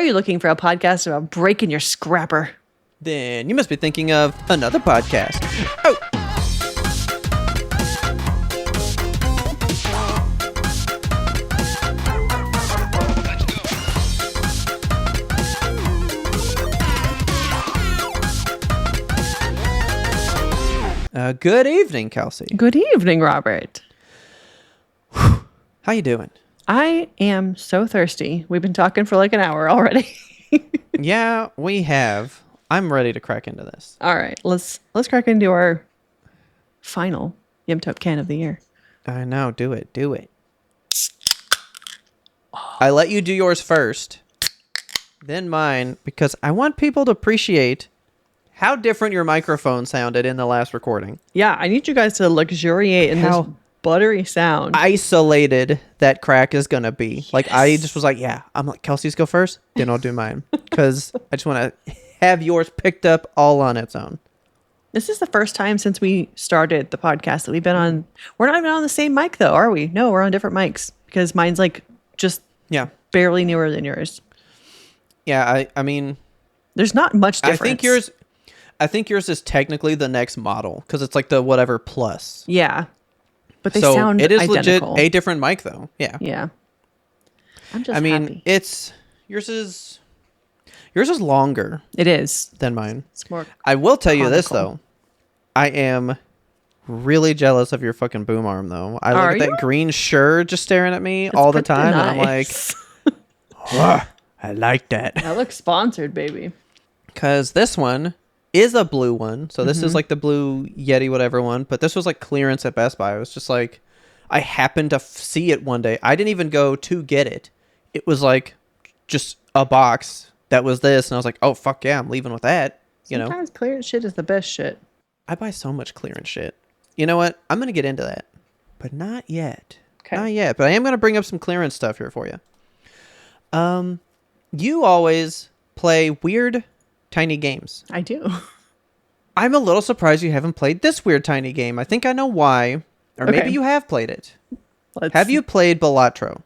Are you looking for a podcast about breaking your scrapper? Then you must be thinking of another podcast. Oh! Good evening, Kelsey. Good evening, Robert. How you doing? I am so thirsty. We've been talking for like an hour already. Yeah, we have. I'm ready to crack into this. All right, let's crack into our final YMBToAP can of the year. I know. Do it. Do it. I let you do yours first, then mine, because I want people to appreciate how different your microphone sounded in the last recording. Yeah, I need you guys to luxuriate in this buttery sound. Isolated that crack is going to be. Yes. Like, I just was like, yeah. I'm like, Kelsey's go first, then I'll do mine. Because I just want to have yours picked up all on its own. This is the first time since we started the podcast that we've been on. We're not even on the same mic, though, are we? No, we're on different mics. Because mine's like just barely newer than yours. Yeah, I mean... There's not much difference. I think yours is technically the next model because it's like the whatever plus. Yeah. But they sound it is identical. Legit a different mic though. Yeah. Yeah. I'm just happy. Yours is longer. It is. Than mine. It's more I will tell you this though. I am really jealous of your fucking boom arm though. I look at that green shirt just staring at me all the time and I'm like, oh, I like that. That looks sponsored, baby. Because this one is a blue one. So this is like the blue Yeti whatever one. But this was like clearance at Best Buy. It was just like, I happened to see it one day. I didn't even go to get it. It was like just a box that was this. And I was like, oh, fuck yeah, I'm leaving with that. Sometimes clearance shit is the best shit. I buy so much clearance shit. You know what? I'm going to get into that. But not yet. Okay. Not yet. But I am going to bring up some clearance stuff here for you. You always play weird tiny games. I do. I'm a little surprised you haven't played this weird tiny game. I think I know why. Or maybe you have played it. Have you played Balatro?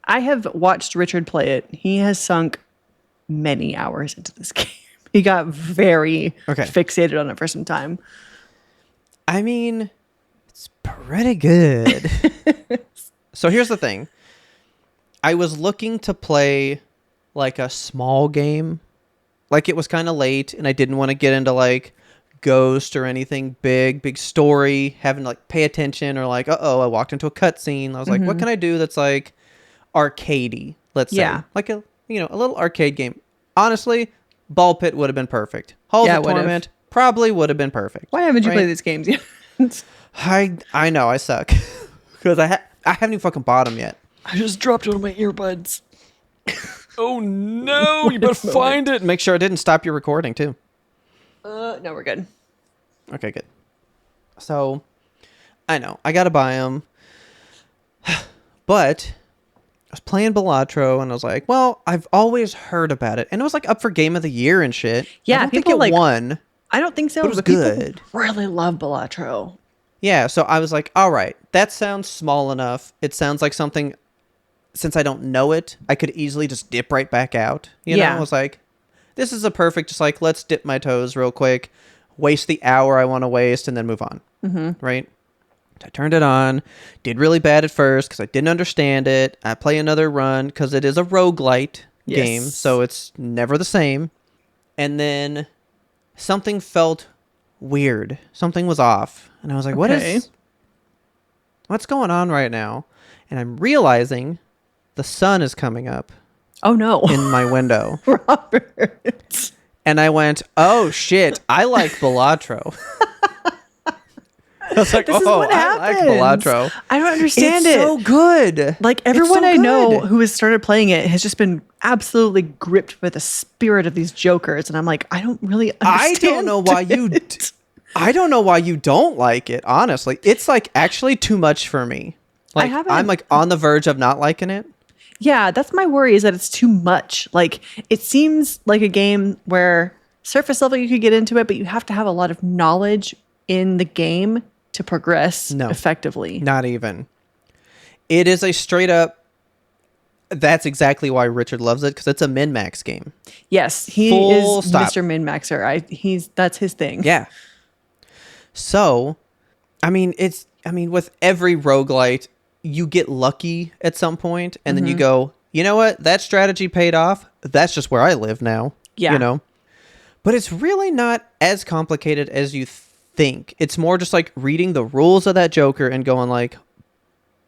I have watched Richard play it. He has sunk many hours into this game. He got very fixated on it for some time. I mean, it's pretty good. So here's the thing. I was looking to play like a small game. Like it was kind of late and I didn't want to get into like Ghost or anything big story, having to like pay attention or like, I walked into a cutscene. I was like, what can I do that's like arcadey, let's say. Like a little arcade game. Honestly, Ball Pit would have been perfect. Halls of Torment probably would have been perfect. Why haven't you played these games yet? I know, I suck. Because I haven't even fucking bought them yet. I just dropped one of my earbuds. Oh no, you better find it. Make sure it didn't stop your recording too. No, we're good. Okay, good. So, I know, I gotta buy them. But, I was playing Balatro and I was like, well, I've always heard about it. And it was like up for Game of the Year and shit. Yeah, I don't think it won. I don't think so. But it was good. Really love Balatro. Yeah, so I was like, all right, that sounds small enough. It sounds like something... Since I don't know it, I could easily just dip right back out. You know, I was like, this is a perfect, just like, let's dip my toes real quick, waste the hour I want to waste, and then move on. Right? I turned it on, did really bad at first because I didn't understand it. I play another run because it is a roguelite game, so it's never the same. And then something felt weird. Something was off. And I was like, what's going on right now? And I'm realizing... The sun is coming up. Oh, no. In my window. Robert. And I went, oh, shit. I like Balatro. I was like, this is what happens. I like Balatro. I don't understand it's so good. Like, everyone I know who has started playing it has just been absolutely gripped with the spirit of these jokers. And I'm like, I don't really understand I don't know why I don't know why you don't like it, honestly. It's, like, actually too much for me. Like, I'm, like, on the verge of not liking it. Yeah, that's my worry, is that it's too much. Like, it seems like a game where surface level you could get into it, but you have to have a lot of knowledge in the game to progress effectively. Not even. It is a straight up, That's exactly why Richard loves it, because it's a min-max game. Yes, he Full is stop. Mr. Min-Maxer. That's his thing. Yeah. So, with every roguelite, you get lucky at some point, and then you go, you know what? That strategy paid off. That's just where I live now. Yeah. You know? But it's really not as complicated as you think. It's more just like reading the rules of that Joker and going like,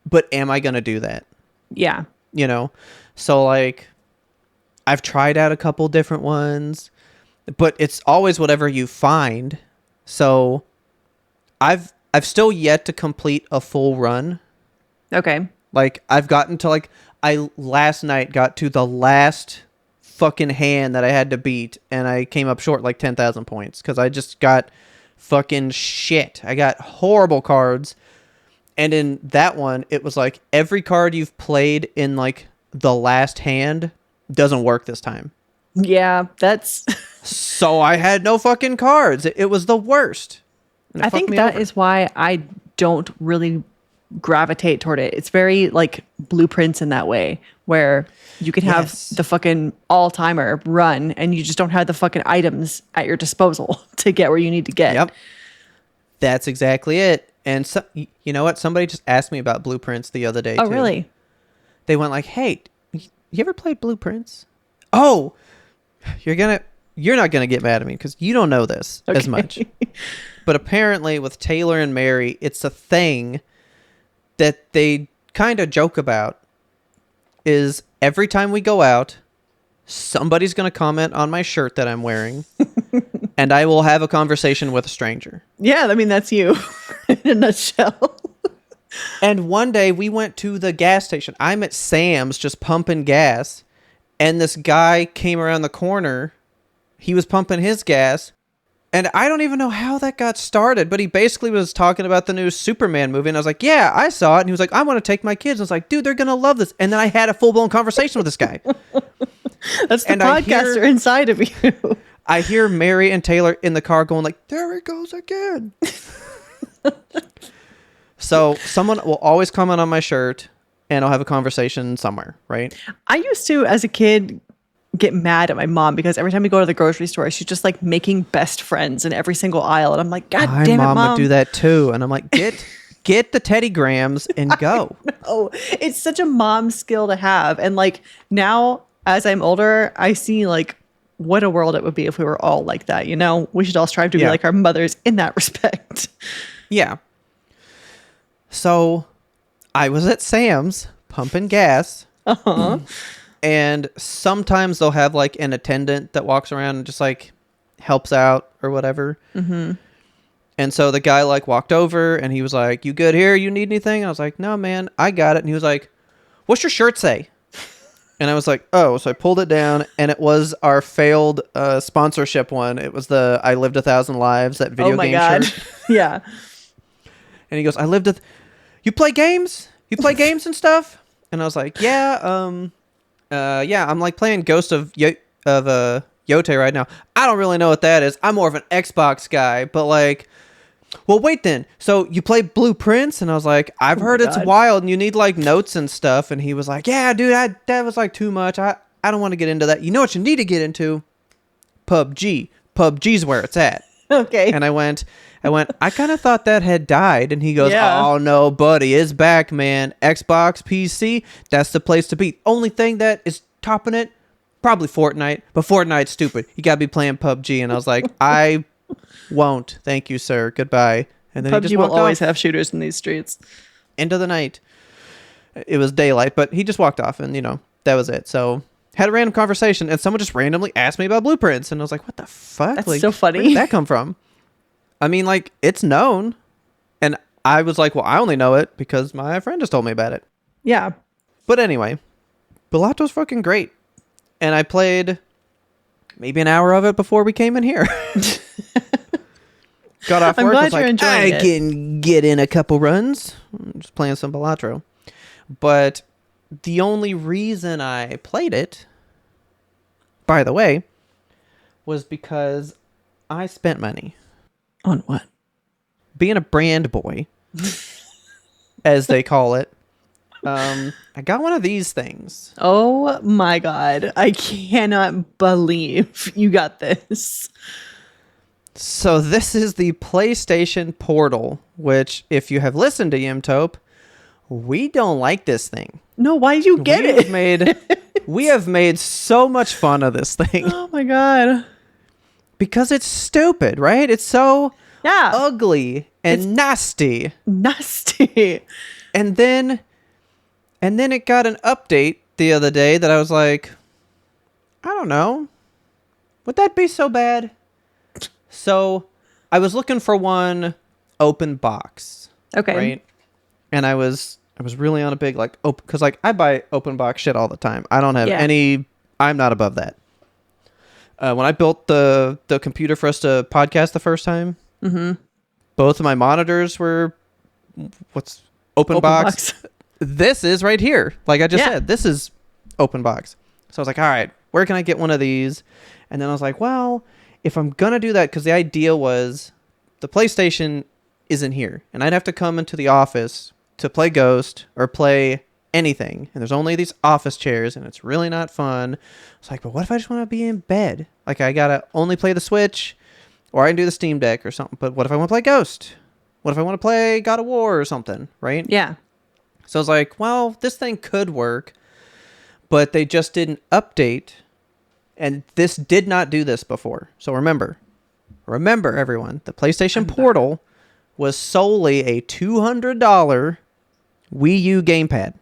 but am I going to do that? Yeah. You know? So like, I've tried out a couple different ones, but it's always whatever you find. So I've still yet to complete a full run. Okay. Like I've gotten to like, I last night got to the last fucking hand that I had to beat, and I came up short like 10,000 points because I just got fucking shit. I got horrible cards. And in that one, it was like every card you've played in like the last hand doesn't work this time. Yeah, that's... So I had no fucking cards. It was the worst. I think that is why I don't really gravitate toward it. It's very like Blueprints in that way, where you can have the fucking all-timer run and you just don't have the fucking items at your disposal to get where you need to get. Yep. That's exactly it. And so, you know what? Somebody just asked me about Blueprints the other day, Oh, too. really? They went like, hey, you ever played Blueprints? Oh, you're not gonna get mad at me because you don't know this as much. But apparently with Taylor and Mary, it's a thing that they kind of joke about. Is every time we go out, somebody's gonna comment on my shirt that I'm wearing, and I will have a conversation with a stranger. Yeah, I mean, that's you in a nutshell. And one day we went to the gas station. I'm at Sam's just pumping gas, and this guy came around the corner. He was pumping his gas, and I don't even know how that got started, but he basically was talking about the new Superman movie, and I was like, yeah, I saw it. And he was like, I want to take my kids. I was like, dude, they're going to love this. And then I had a full-blown conversation with this guy. That's the podcaster inside of you. I hear Mary and Taylor in the car going like, there he goes again. So someone will always comment on my shirt, and I'll have a conversation somewhere, right? I used to, as a kid, get mad at my mom because every time we go to the grocery store, she's just like making best friends in every single aisle. And I'm like, God damn it, Mom. My mom would do that too. And I'm like, get the Teddy Grahams and go. Oh, it's such a mom skill to have. And like now, as I'm older, I see like what a world it would be if we were all like that. You know, we should all strive to be like our mothers in that respect. Yeah. So I was at Sam's pumping gas. Uh-huh. And sometimes they'll have like an attendant that walks around and just like helps out or whatever. Mm-hmm. And so the guy like walked over and he was like, you good here? You need anything? And I was like, no, man, I got it. And he was like, what's your shirt say? And I was like, oh, so I pulled it down, and it was our failed sponsorship one. It was the I Lived 1,000 Lives, that video game shirt. Yeah. And he goes, you play games? You play games and stuff? And I was like, yeah, I'm like playing Ghost of Yote right now. I don't really know what that is. I'm more of an Xbox guy, but like, well, wait then. So you play Blueprints? And I was like, I've heard it's wild and you need like notes and stuff. And he was like, yeah, dude, that was like too much. I don't want to get into that. You know what you need to get into? PUBG. PUBG's where it's at. Okay. And I went, I kind of thought that had died. And he goes, oh no, buddy, it's back, man. Xbox, PC, that's the place to be. Only thing that is topping it, probably Fortnite. But Fortnite's stupid. You got to be playing PUBG. And I was like, I won't. Thank you, sir. Goodbye. And then PUBG he just walked will always off. have shooters in these streets. End of the night. It was daylight, but he just walked off, and, that was it. So had a random conversation, and someone just randomly asked me about Blueprints, and I was like, what the fuck? That's so funny. Where did that come from? I mean, like, it's known. And I was like, well, I only know it because my friend just told me about it. Yeah. But anyway, Balato's fucking great. And I played maybe an hour of it before we came in here. Got off work. I'm glad you're enjoying it. I can get in a couple runs. I'm just playing some Balatro. But the only reason I played it, by the way, was because I spent money. On what? Being a brand boy, as they call it. I got one of these things. Oh my God. I cannot believe you got this. So this is the PlayStation Portal, which if you have listened to YMBToAP, we don't like this thing. No, why did you get it? We have made so much fun of this thing. Oh my God. Because it's stupid, right? It's so ugly and nasty. Nasty. And then it got an update the other day that I was like, I don't know. Would that be so bad? So I was looking for one open box. Okay. Right? And I was really on a big like because like I buy open box shit all the time. I don't have any. I'm not above that. When I built the computer for us to podcast the first time, both of my monitors were open box. This is right here. Like I just said, this is open box. So I was like, all right, where can I get one of these? And then I was like, well, if I'm going to do that, because the idea was the PlayStation isn't here. And I'd have to come into the office to play Ghost or play anything. And there's only these office chairs and it's really not fun. It's like, but what if I just want to be in bed? Like I got to only play the Switch or I can do the Steam Deck or something. But what if I want to play Ghost? What if I want to play God of War or something, right? Yeah. So I was like, well, this thing could work, but they just didn't update. And this did not do this before. So remember everyone, the PlayStation Portal was solely a $200 Wii U gamepad.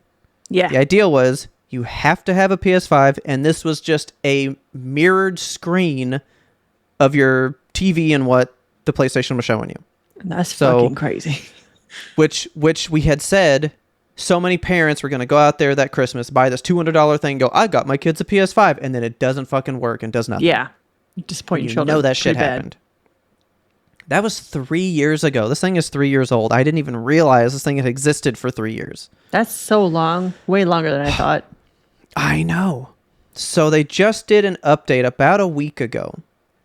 Yeah. The idea was you have to have a PS5, and this was just a mirrored screen of your TV and what the PlayStation was showing you. That's fucking crazy. Which we had said so many parents were going to go out there that Christmas, buy this $200 thing, go, I got my kids a PS5, and then it doesn't fucking work and does nothing. Yeah. You disappoint your children. You know that shit happened. That was 3 years ago. This thing is 3 years old. I didn't even realize this thing had existed for 3 years. That's so long. Way longer than I thought. I know. So they just did an update about a week ago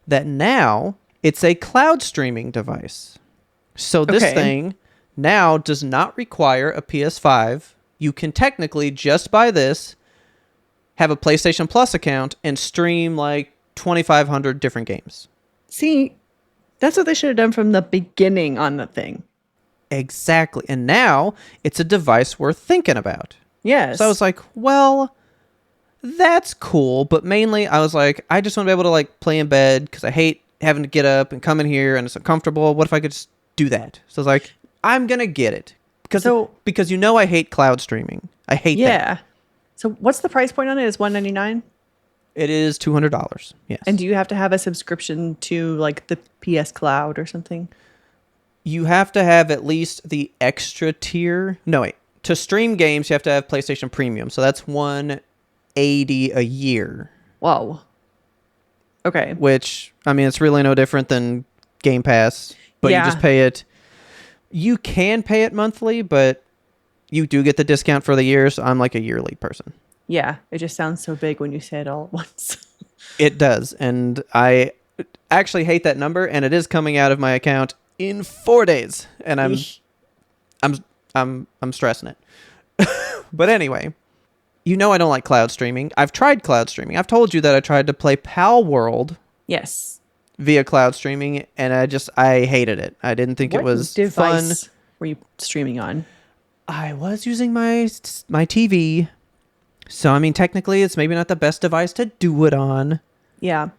that now it's a cloud streaming device. So this thing now does not require a PS5. You can technically just buy this, have a PlayStation Plus account, and stream like 2,500 different games. See, that's what they should have done from the beginning on the thing. Exactly. And now it's a device worth thinking about. Yes. So I was like, well, that's cool. But mainly I was like, I just want to be able to like play in bed because I hate having to get up and come in here and it's uncomfortable. What if I could just do that? So I was like, I'm going to get it. Because you know I hate cloud streaming. I hate that. Yeah. So what's the price point on it? Is $199? It is $200. Yes. And do you have to have a subscription to like the PS Cloud or something? You have to have at least the extra tier. No, wait. To stream games, you have to have PlayStation Premium. So that's $180 a year. Whoa. Okay. Which, I mean, it's really no different than Game Pass. But you just pay it. You can pay it monthly, but you do get the discount for the year. So I'm like a yearly person. Yeah. It just sounds so big when you say it all at once. It does. And I actually hate that number. And it is coming out of my account in 4 days. And I'm stressing it. But anyway, you know I don't like cloud streaming. I've tried cloud streaming. I've told you that I tried to play Pal World. Yes. Via cloud streaming, and I hated it. I didn't think it was fun. What were you streaming on? I was using my TV. So, I mean, technically, it's maybe not the best device to do it on. Yeah.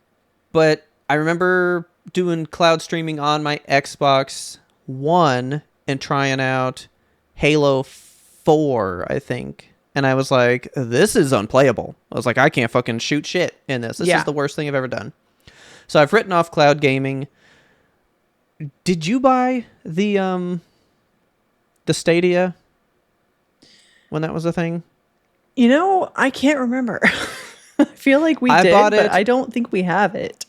But I remember doing cloud streaming on my Xbox One and trying out Halo 4, I think. And I was like, this is unplayable. I was like, I can't fucking shoot shit in this. This is the worst thing I've ever done. So I've written off cloud gaming. Did you buy the Stadia when that was a thing? You know, I can't remember. I feel like we did, but I don't think we have it.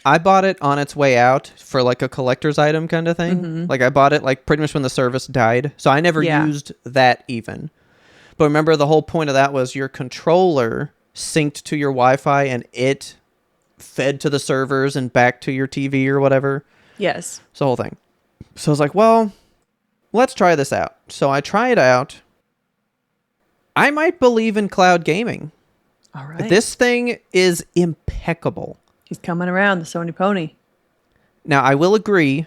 I bought it on its way out for like a collector's item kind of thing. Mm-hmm. Like I bought it like pretty much when the service died. So I never used that even. But remember the whole point of that was your controller synced to your Wi-Fi and it fed to the servers and back to your TV or whatever. Yes. It's the whole thing. So I was like, well, let's try this out. So I try it out. I might believe in cloud gaming. All right. This thing is impeccable. He's coming around, the Sony pony. Now, I will agree.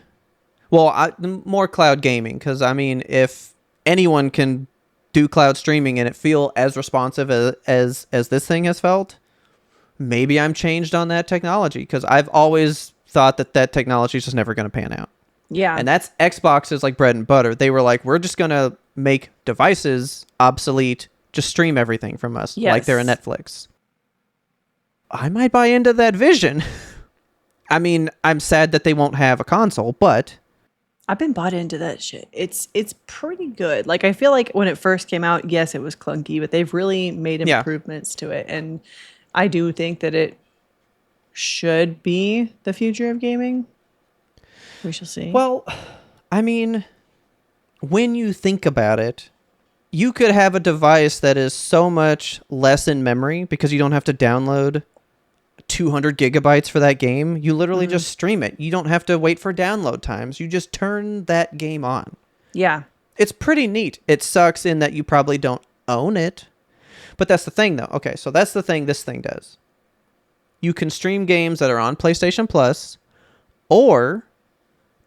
Well, more cloud gaming, because, I mean, if anyone can do cloud streaming and it feel as responsive as this thing has felt, maybe I'm changed on that technology, because I've always thought that technology is just never going to pan out. Yeah. And that's Xbox's like bread and butter. They were like, we're just going to make devices obsolete, just stream everything from us, like they're a Netflix. I might buy into that vision. I mean, I'm sad that they won't have a console, but I've been bought into that shit. It's pretty good. Like, I feel like when it first came out, yes, it was clunky, but they've really made improvements to it. And I do think that it should be the future of gaming. We shall see. Well, I mean, when you think about it, you could have a device that is so much less in memory because you don't have to download 200 gigabytes for that game. You literally just stream it. You don't have to wait for download times. You just turn that game on. Yeah. It's pretty neat. It sucks in that you probably don't own it. But that's the thing, though. Okay, so that's the thing this thing does. You can stream games that are on PlayStation Plus, or,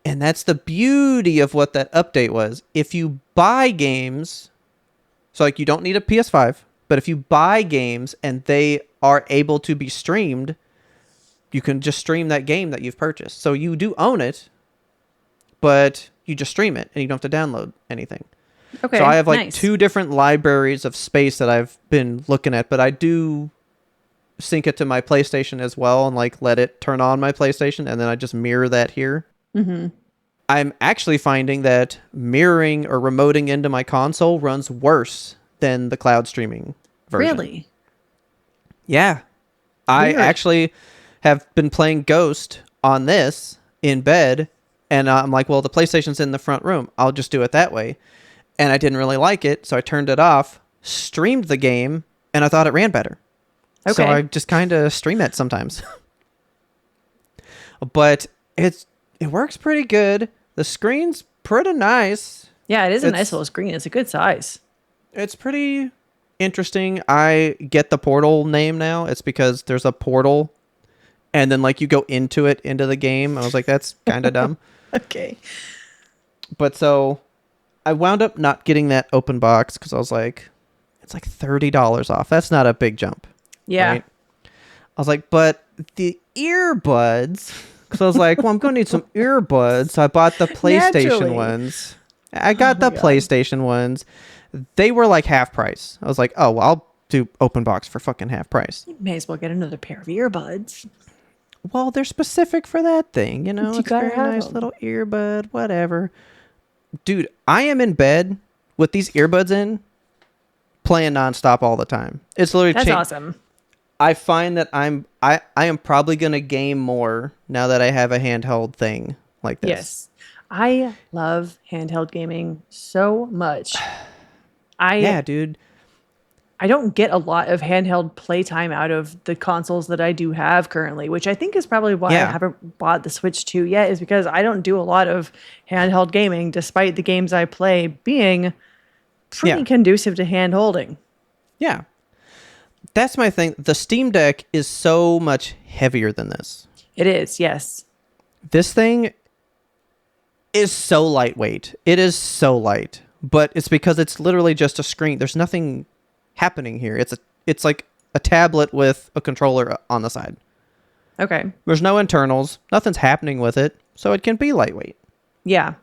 and that's the beauty of what that update was, if you buy games, so like you don't need a PS5, but if you buy games and they are able to be streamed, you can just stream that game that you've purchased. So you do own it, but you just stream it and you don't have to download anything. Okay. So I have like 2 different libraries of space that I've been looking at, but I do sync it to my PlayStation as well and like let it turn on my PlayStation, and then I just mirror that here. Mm-hmm. I'm actually finding that mirroring or remoting into my console runs worse than the cloud streaming version. Really? Yeah. I actually have been playing Ghost on this in bed, and I'm like, well, the PlayStation's in the front room. I'll just do it that way. And I didn't really like it, so I turned it off, streamed the game, and I thought it ran better. Okay. So I just kind of stream it sometimes. But it works pretty good. The screen's pretty nice. Yeah, it is a nice little screen. It's a good size. It's pretty interesting. I get the Portal name now. It's because there's a portal, and then like you go into the game. I was like, that's kind of dumb. Okay. But so I wound up not getting that open box because I was like, it's like $30 off. That's not a big jump. Yeah. Right? I was like, but the earbuds, because I was like, well, I'm going to need some earbuds. So I bought the PlayStation ones. I got the PlayStation ones. They were like half price. I was like, oh, well, I'll do open box for fucking half price. You may as well get another pair of earbuds. Well, they're specific for that thing, you know? You it's a very nice them. little earbud, whatever. Dude, I am in bed with these earbuds in, playing nonstop all the time. It's literally That's awesome. I find that I am probably going to game more now that I have a handheld thing like this. Yes. I love handheld gaming so much. Yeah, dude. I don't get a lot of handheld playtime out of the consoles that I do have currently, which I think is probably why I haven't bought the Switch 2 yet, is because I don't do a lot of handheld gaming, despite the games I play being pretty conducive to hand holding. Yeah. That's my thing. The Steam Deck is so much heavier than this. It is, yes. This thing is so lightweight. It is so light. But it's because it's literally just a screen. There's nothing happening here. It's like a tablet with a controller on the side. Okay. There's no internals. Nothing's happening with it. So it can be lightweight. Yeah.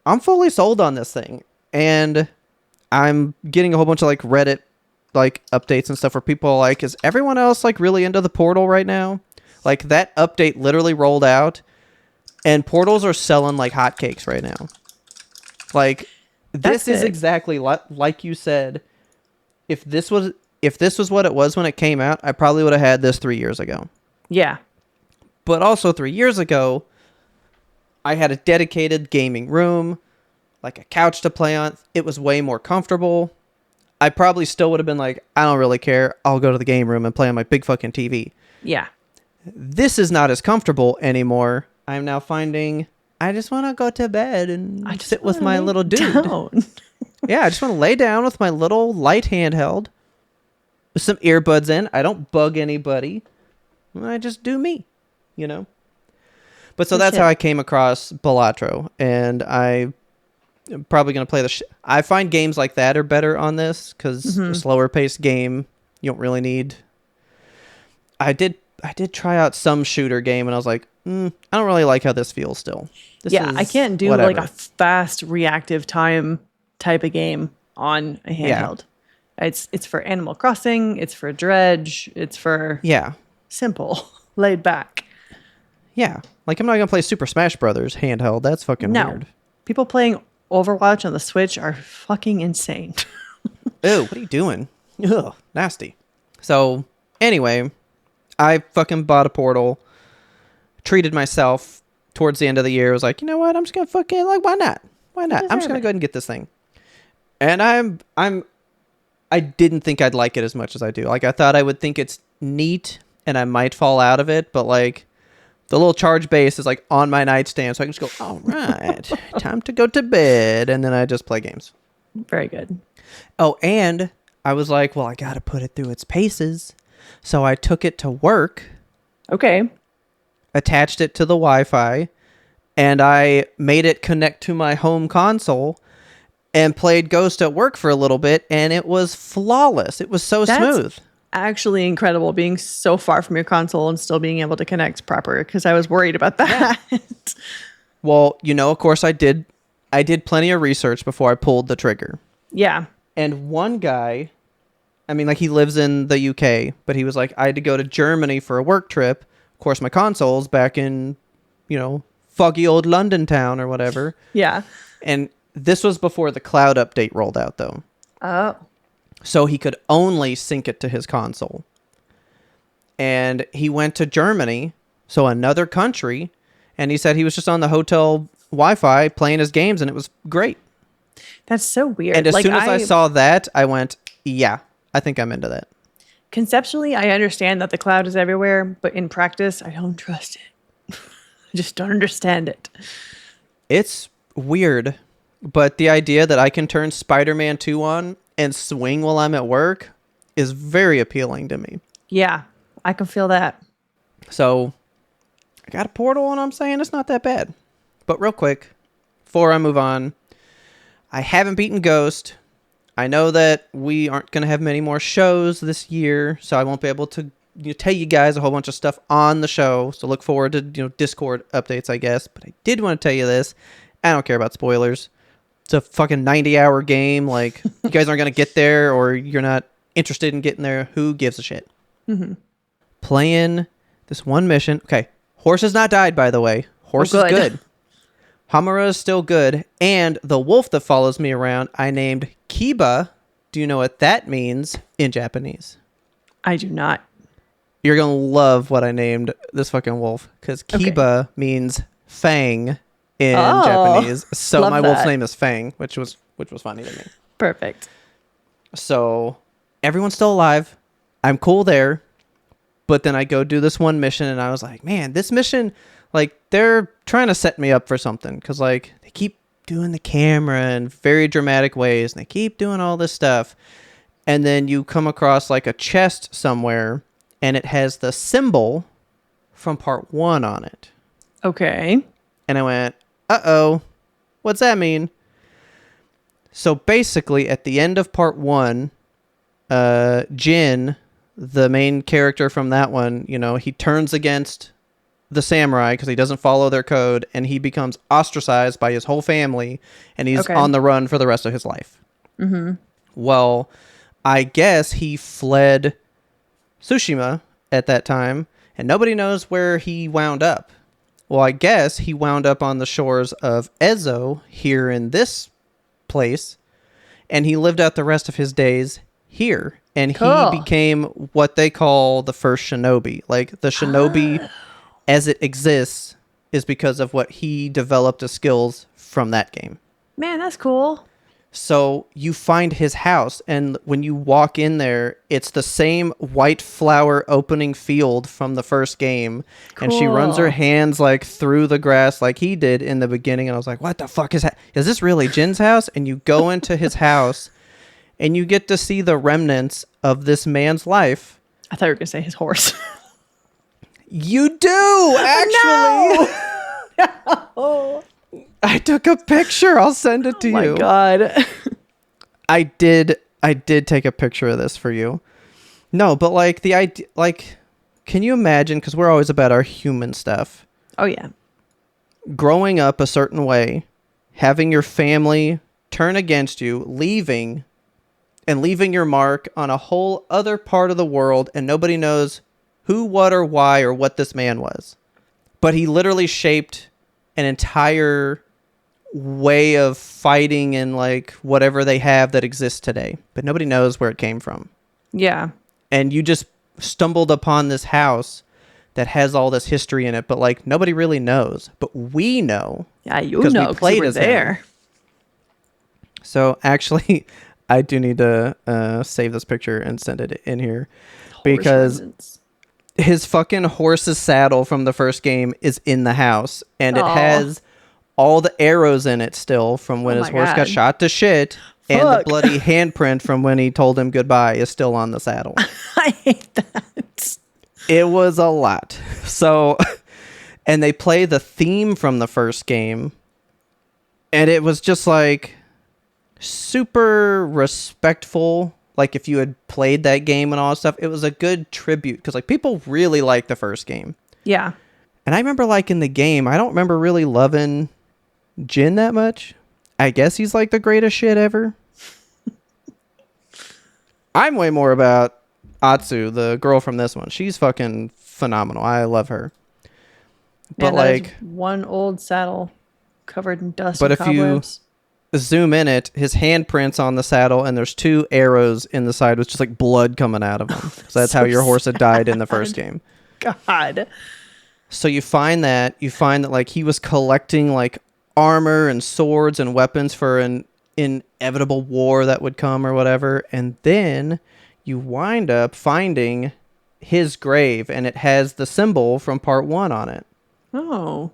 I'm fully sold on this thing. And I'm getting a whole bunch of like Reddit like updates and stuff where people are like, is everyone else like really into the Portal right now? Like that update literally rolled out and Portals are selling like hotcakes right now. Like this is exactly like you said. If this was what it was when it came out, I probably would have had this 3 years ago. Yeah. But also 3 years ago, I had a dedicated gaming room, like a couch to play on. It was way more comfortable. I probably still would have been like, I don't really care. I'll go to the game room and play on my big fucking TV. Yeah. This is not as comfortable anymore. I'm now finding I just want to go to bed and sit with my little dude. Yeah, I just want to lay down with my little light handheld with some earbuds in. I don't bug anybody. I just do me, you know? But so that's how I came across Balatro, and I'm probably going to play I find games like that are better on this, because a slower paced game, you don't really need... I did try out some shooter game, and I was like, I don't really like how this feels still. I can't do like a fast reactive time type of game on a handheld. Yeah. It's for Animal Crossing, it's for Dredge, it's for simple, laid back. Yeah. Like, I'm not going to play Super Smash Brothers handheld. That's fucking weird. People playing Overwatch on the Switch are fucking insane. Ew, what are you doing? Ugh, nasty. So, anyway, I fucking bought a Portal, treated myself towards the end of the year. I was like, you know what? I'm just going to fucking, like, why not? Why not? I'm just going to go ahead and get this thing. And I didn't think I'd like it as much as I do. Like, I thought I would think it's neat and I might fall out of it, but like, the little charge base is like on my nightstand, so I can just go, all right, time to go to bed. And then I just play games. Very good. Oh, and I was like, well, I got to put it through its paces. So I took it to work. Okay. Attached it to the Wi-Fi, and I made it connect to my home console and played Ghost at work for a little bit, and it was flawless. It was so smooth. Actually incredible, being so far from your console and still being able to connect proper, because I was worried about that. Yeah. Well, you know, of course I did plenty of research before I pulled the trigger. Yeah. And one guy, I mean, like, he lives in the UK, but he was like, I had to go to Germany for a work trip. Of course, my console's back in, you know, foggy old London town or whatever. Yeah. And this was before the cloud update rolled out, though. Oh. So he could only sync it to his console. And he went to Germany, so another country, and he said he was just on the hotel Wi-Fi playing his games, and it was great. That's so weird. And as soon as I saw that, I went, yeah, I think I'm into that. Conceptually, I understand that the cloud is everywhere, but in practice, I don't trust it. I just don't understand it. It's weird, but the idea that I can turn Spider-Man 2 on and swing while I'm at work is very appealing to me. Yeah, I can feel that. So, I got a Portal, and I'm saying it's not that bad. But real quick, before I move on, I haven't beaten Ghost. I know that we aren't going to have many more shows this year, so I won't be able to tell you guys a whole bunch of stuff on the show. So look forward to Discord updates, I guess. But I did want to tell you this. I don't care about spoilers. It's a fucking 90-hour game. Like, you guys aren't going to get there, or you're not interested in getting there. Who gives a shit? Mm-hmm. Playing this one mission. Okay, horse has not died, by the way. Horse is good. Hamura is still good. And the wolf that follows me around, I named Kiba. Do you know what that means in Japanese? I do not. You're going to love what I named this fucking wolf, because Kiba means fang in Japanese. So my wolf's name is Fang, which was funny to me. Perfect. So everyone's still alive. I'm cool there. But then I go do this one mission, and I was like, man, this mission, like, they're trying to set me up for something, because, like, they keep doing the camera in very dramatic ways, and they keep doing all this stuff. And then you come across, like, a chest somewhere, and it has the symbol from part 1 on it. Okay. And I went, uh-oh, what's that mean? So basically, at the end of part 1, Jin, the main character from that one, he turns against the samurai because he doesn't follow their code, and he becomes ostracized by his whole family, and he's on the run for the rest of his life. Mm-hmm. Well, I guess he fled Tsushima at that time, and nobody knows where he wound up. Well, I guess he wound up on the shores of Ezo here in this place, and he lived out the rest of his days here. And he became what they call the first shinobi. Like, the shinobi as it exists is because of what he developed as skills from that game. Man, that's cool. So you find his house, and when you walk in there, it's the same white flower opening field from the first game. Cool. And she runs her hands like through the grass like he did in the beginning. And I was like, what the fuck is that? Is this really Jin's house? And you go into his house and you get to see the remnants of this man's life. I thought you were going to say his horse. You do, actually. No. I took a picture. I'll send it to you. Oh my God. I did take a picture of this for you. No, but like the idea, like, can you imagine? Because we're always about our human stuff. Oh yeah. Growing up a certain way, having your family turn against you, leaving your mark on a whole other part of the world, and nobody knows who, what, or why, or what this man was. But he literally shaped an entire way of fighting and like whatever they have that exists today, but nobody knows where it came from. Yeah. And you just stumbled upon this house that has all this history in it, but like nobody really knows, but we know. Yeah, you know, because we were there. Him. So actually, I do need to save this picture and send it in here because his fucking horse's saddle from the first game is in the house, and it has all the arrows in it still from when his horse got shot to shit. Fuck. And the bloody handprint from when he told him goodbye is still on the saddle. I hate that. It was a lot. So, and they play the theme from the first game, and it was just like super respectful. Like if you had played that game and all that stuff, it was a good tribute because like people really liked the first game. Yeah. And I remember liking the game. I don't remember really loving Jin that much. I guess he's like the greatest shit ever. I'm way more about Atsu, the girl from this one. She's fucking phenomenal. I love her. But like one old saddle covered in dust. But and cobwebs. You zoom in it, his handprint's on the saddle, and there's 2 arrows in the side with just like blood coming out of them. So that's how your horse had died in the first game. God. So you find that like he was collecting like armor and swords and weapons for an inevitable war that would come or whatever, and then you wind up finding his grave, and it has the symbol from part 1 on it. Oh.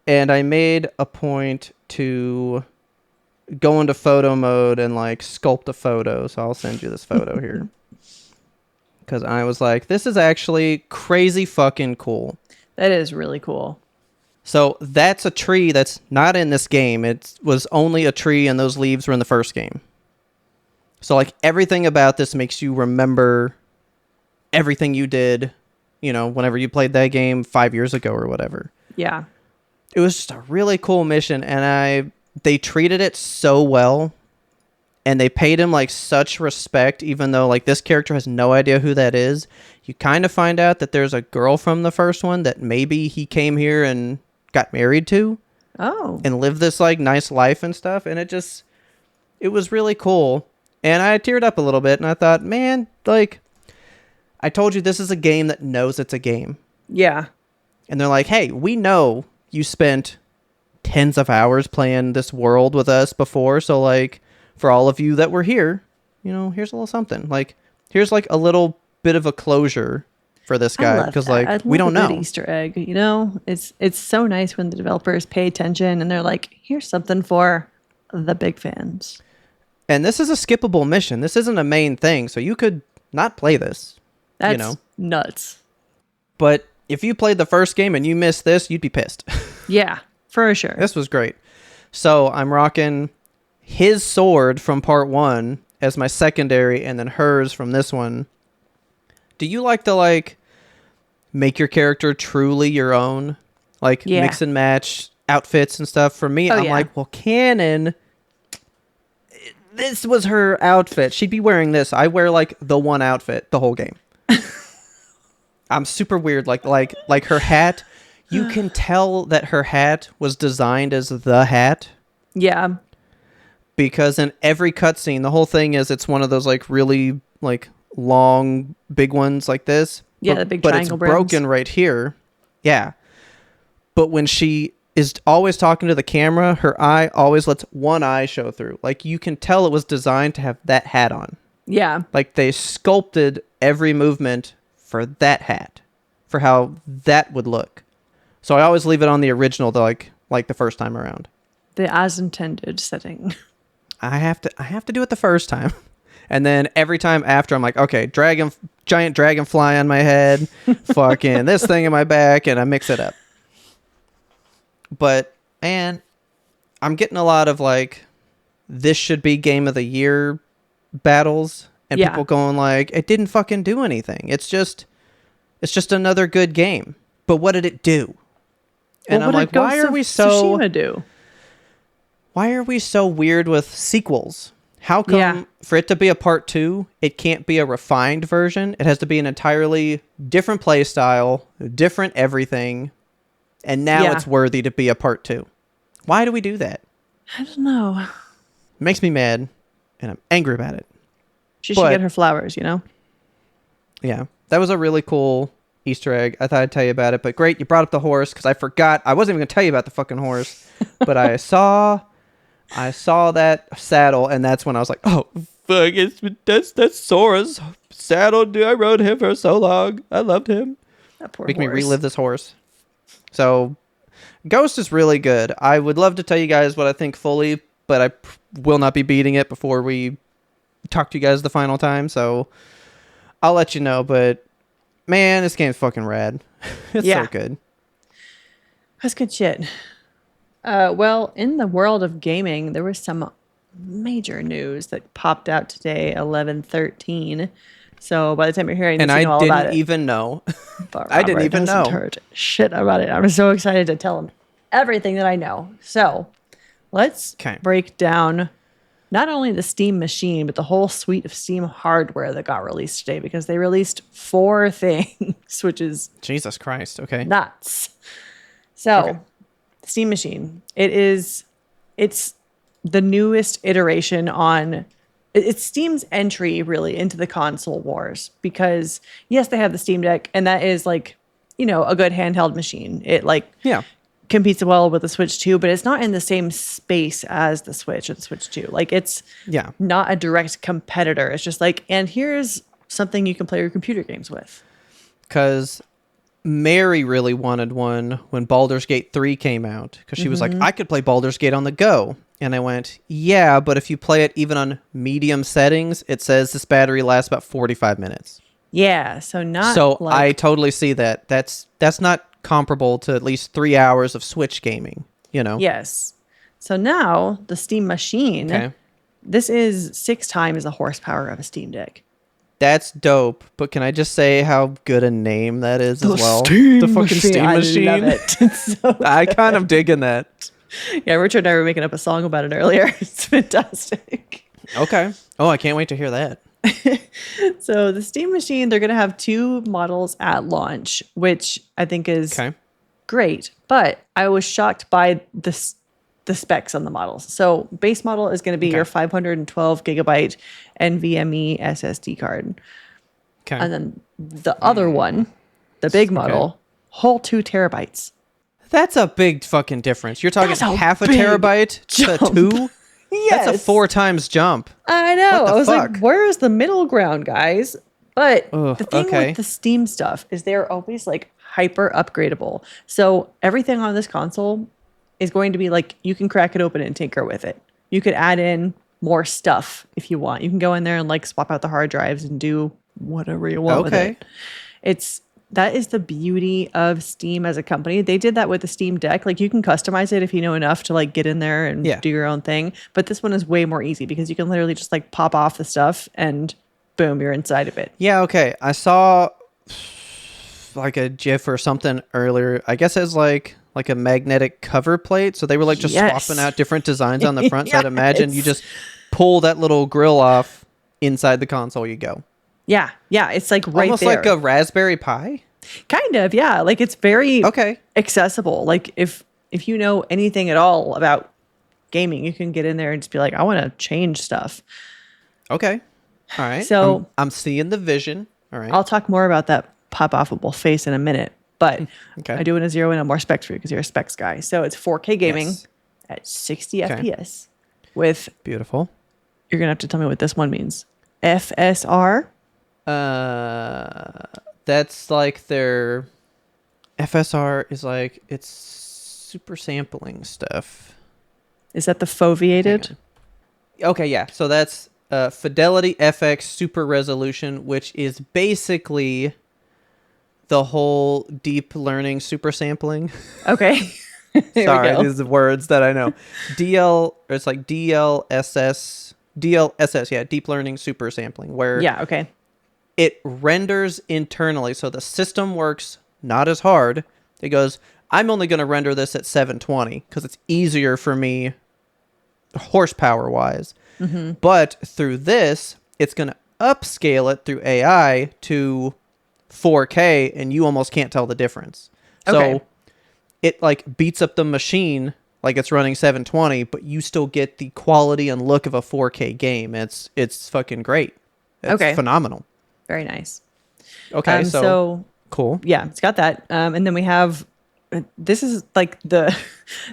And I made a point to go into photo mode and like sculpt a photo, so I'll send you this photo here. Because I was like, this is actually crazy fucking cool. That is really cool. So that's a tree that's not in this game. It was only a tree, and those leaves were in the first game. So like everything about this makes you remember everything you did, you know, whenever you played that game 5 years ago or whatever. Yeah. It was just a really cool mission, and they treated it so well, and they paid him like such respect, even though like this character has no idea who that is. You kind of find out that there's a girl from the first one that maybe he came here and got married to. Oh. And lived this like nice life and stuff, and it was really cool. And I teared up a little bit, and I thought, man, like, I told you this is a game that knows it's a game. Yeah. And they're like, hey, we know you spent tens of hours playing this world with us before, so like for all of you that were here, you know, here's a little something. Like here's like a little bit of a closure for this guy, because like we don't know. Easter egg, you know, it's so nice when the developers pay attention and they're like, here's something for the big fans. And this is a skippable mission. This isn't a main thing, so you could not play this. That's you know? Nuts. But if you played the first game and you missed this, you'd be pissed. Yeah, for sure. This was great. So I'm rocking his sword from part 1 as my secondary, and then hers from this one. Do you like to like make your character truly your own? Like mix and match outfits and stuff? For me, I'm like, well, canon, this was her outfit. She'd be wearing this. I wear like the one outfit the whole game. I'm super weird. Like her hat, you can tell that her hat was designed as the hat. Yeah. Because in every cutscene, the whole thing is it's one of those like really like long big ones like this. Yeah, the big triangle but it's broken right here. Yeah. But when she is always talking to the camera, her eye always lets one eye show through. Like, you can tell it was designed to have that hat on. Yeah. Like, they sculpted every movement for that hat, for how that would look. So I always leave it on the original, like the first time around. The as intended setting. I have to do it the first time. And then every time after, I'm like, okay, giant dragonfly on my head, fucking this thing in my back, and I mix it up. But, and I'm getting a lot of like, this should be game of the year battles, and people going like, it didn't fucking do anything. It's just another good game. But what did it do? And I'm like, why are we so weird with sequels? How come for it to be a part 2, it can't be a refined version? It has to be an entirely different play style, different everything, and now it's worthy to be a part 2. Why do we do that? I don't know. It makes me mad, and I'm angry about it. She should get her flowers, you know? Yeah, that was a really cool Easter egg. I thought I'd tell you about it, but great, you brought up the horse, because I forgot. I wasn't even going to tell you about the fucking horse, but I saw that saddle, and that's when I was like, oh, fuck, that's Sora's saddle, dude. I rode him for so long. I loved him. That poor Make horse. me relive this horse. So, Ghost is really good. I would love to tell you guys what I think fully, but I will not be beating it before we talk to you guys the final time, so I'll let you know, but man, this game's fucking rad. It's so good. That's good shit. Well, in the world of gaming, there was some major news that popped out today, 11/13. So by the time you're hearing this, you know all about it. I didn't even know. But I didn't even know. Heard shit about it. I'm so excited to tell him everything that I know. So let's break down not only the Steam machine, but the whole suite of Steam hardware that got released today, because they released 4 things, which is Jesus Christ. Okay. Nuts. So Steam machine. It's the newest iteration on it's Steam's entry really into the console wars, because yes, they have the Steam Deck, and that is like, you know, a good handheld machine. It competes well with the Switch 2, but it's not in the same space as the Switch or the Switch 2. Like, it's not a direct competitor. It's just like, and here's something you can play your computer games with. Because Mary really wanted one when Baldur's Gate 3 came out, because she was like, I could play Baldur's Gate on the go. And I went, yeah, but if you play it even on medium settings, it says this battery lasts about 45 minutes. Yeah, so I totally see that. That's not comparable to at least 3 hours of Switch gaming, you know? Yes. So now the Steam machine, this is 6 times the horsepower of a Steam Deck. That's dope, but can I just say how good a name that is as well? The fucking Steam machine. I love it. It's so I kind of digging that. Yeah, Richard and I were making up a song about it earlier. It's fantastic. Okay. Oh, I can't wait to hear that. So the Steam machine, they're going to have 2 models at launch, which I think is great. But I was shocked by the specs on the models. So base model is going to be your 512 gigabyte NVMe SSD card. Okay. And then the other one, the big model, whole 2 terabytes. That's a big fucking difference. You're talking half a terabyte to 2? Yes. That's a 4 times jump. I know. I was like, where's the middle ground, guys? But the thing with the Steam stuff is they're always like hyper upgradable. So everything on this console is going to be like, you can crack it open and tinker with it. You could add in more stuff if you want. You can go in there and like swap out the hard drives and do whatever you want with it. That is the beauty of Steam as a company. They did that with the Steam Deck. Like, you can customize it if you know enough to like get in there and do your own thing. But this one is way more easy because you can literally just like pop off the stuff and boom, you're inside of it. Yeah, okay. I saw like a GIF or something earlier. I guess it's like a magnetic cover plate. So they were like just swapping out different designs on the front. So I'd imagine you just pull that little grill off, inside the console you go. Yeah, it's like right almost there. Almost like a Raspberry Pi? Kind of, yeah. Like, it's very accessible. Like, if you know anything at all about gaming, you can get in there and just be like, I want to change stuff. Okay. All right. So I'm seeing the vision. All right. I'll talk more about that pop-offable face in a minute. but Okay. I do want to zero in on more specs for you because you're a specs guy. So it's 4K gaming Yes. at 60 Okay. FPS with, Beautiful. you're going to have to tell me what this one means. FSR. That's like their FSR is like it's super sampling stuff. Is that the foveated? Okay, yeah. So that's Fidelity FX Super Resolution, which is basically the whole deep learning super sampling. Okay. Sorry, these are the words that I know. It's like DLSS, yeah, deep learning super sampling, where Yeah, okay. it renders internally. So the system works not as hard. It goes, I'm only going to render this at 720 because it's easier for me horsepower wise. Mm-hmm. But through this, it's going to upscale it through AI to 4K, and you almost can't tell the difference. Okay. So it like beats up the machine like it's running 720, but you still get the quality and look of a 4K game. It's fucking great. It's phenomenal. Very nice. Okay, so cool. Yeah, it's got that. And then we have, this is like the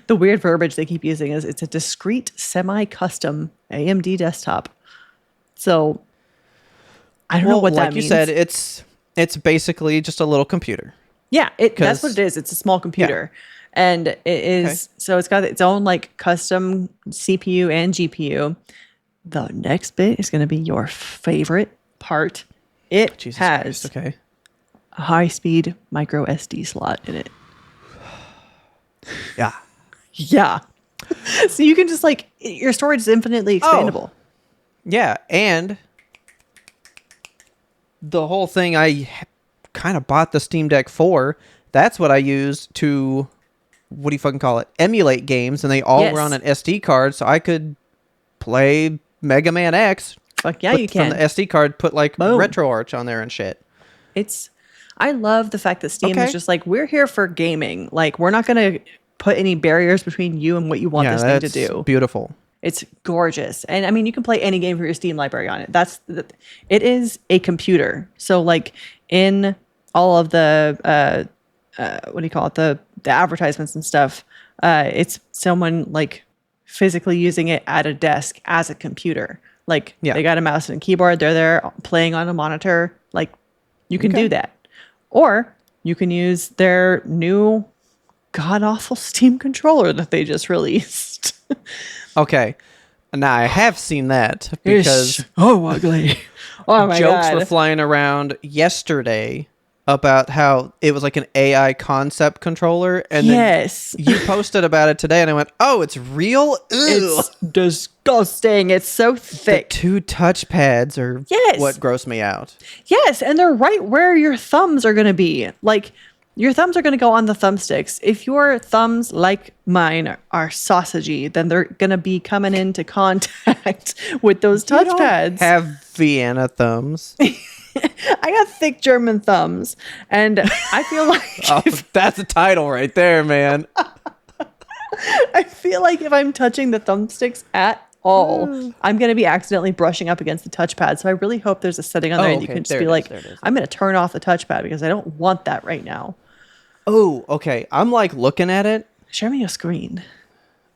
weird verbiage they keep using is it's a discrete semi-custom AMD desktop. So I don't know what that means. Like you said, it's basically just a little computer. Yeah, that's what it is. It's a small computer. Yeah. And it is, so it's got its own like custom CPU and GPU. The next bit is going to be your favorite part. It has a high-speed micro SD slot in it. Yeah. Yeah. So you can just like, your storage is infinitely expandable. Oh. Yeah, and the whole thing I kind of bought the Steam Deck for, that's what I use to, what do you fucking call it? Emulate games, and they all were on an SD card, so I could play Mega Man X. Fuck yeah, you can. From the SD card, put like RetroArch on there and shit. I love the fact that Steam is just like, we're here for gaming. Like, we're not going to put any barriers between you and what you want this thing to do. Beautiful. It's gorgeous. And I mean, you can play any game for your Steam library on it. It is a computer. So like in all of the, what do you call it? The advertisements and stuff. It's someone like physically using it at a desk as a computer. Like they got a mouse and a keyboard. They're there playing on a monitor. Like you can do that. Or you can use their new god-awful Steam controller that they just released. Okay. Now, I have seen that because ugly. Oh my jokes God. were flying around yesterday about how it was like an AI concept controller. And then you posted about it today, and I went, oh, it's real? Ew. It's disgusting. It's so thick. The 2 touchpads are what grossed me out. Yes, and they're right where your thumbs are going to be. Like, your thumbs are going to go on the thumbsticks. If your thumbs, like mine, are sausagey, then they're going to be coming into contact with those touchpads. Have Vienna thumbs. I got thick German thumbs, and I feel like that's a title right there, man. I feel like if I'm touching the thumbsticks at all, I'm going to be accidentally brushing up against the touchpad. So I really hope there's a setting on there and you can just be like, I'm going to turn off the touchpad because I don't want that right now. Oh, okay. I'm like looking at it. Share me your screen.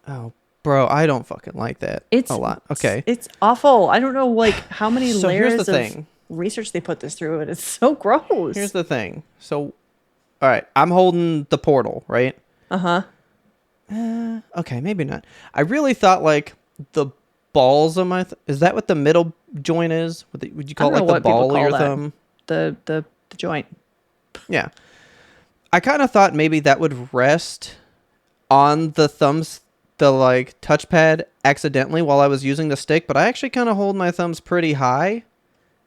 Oh, bro, I don't fucking like that. It's a lot. Okay. It's awful. I don't know like how many layers here's the of thing. Research they put this through, and it's so gross. Here's the thing. So, all right, I'm holding the Portal, right? Uh-huh. Okay, maybe not. I really thought like the balls of my is that what the middle joint is? Would you call it like the ball of your thumb? The joint. Yeah. I kind of thought maybe that would rest on the thumbs, the like touchpad accidentally while I was using the stick, but I actually kind of hold my thumbs pretty high.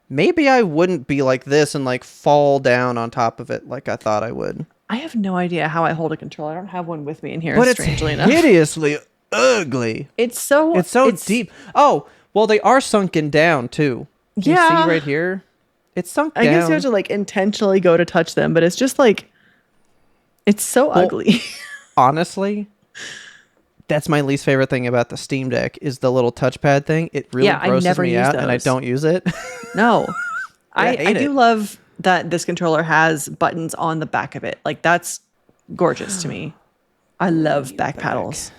Maybe I wouldn't be like this and like fall down on top of it like I thought I would. I have no idea how I hold a controller. I don't have one with me in here, but strangely it's enough. Hideously ugly. It's so deep. Oh, well, they are sunken down too. Can you see right here? It's sunk down. I guess you have to like intentionally go to touch them, but it's just like, it's so ugly. Honestly, that's my least favorite thing about the Steam Deck is the little touchpad thing. It really grosses me out, and I don't use it. No. I do love that this controller has buttons on the back of it. Like, that's gorgeous to me. I love back paddles.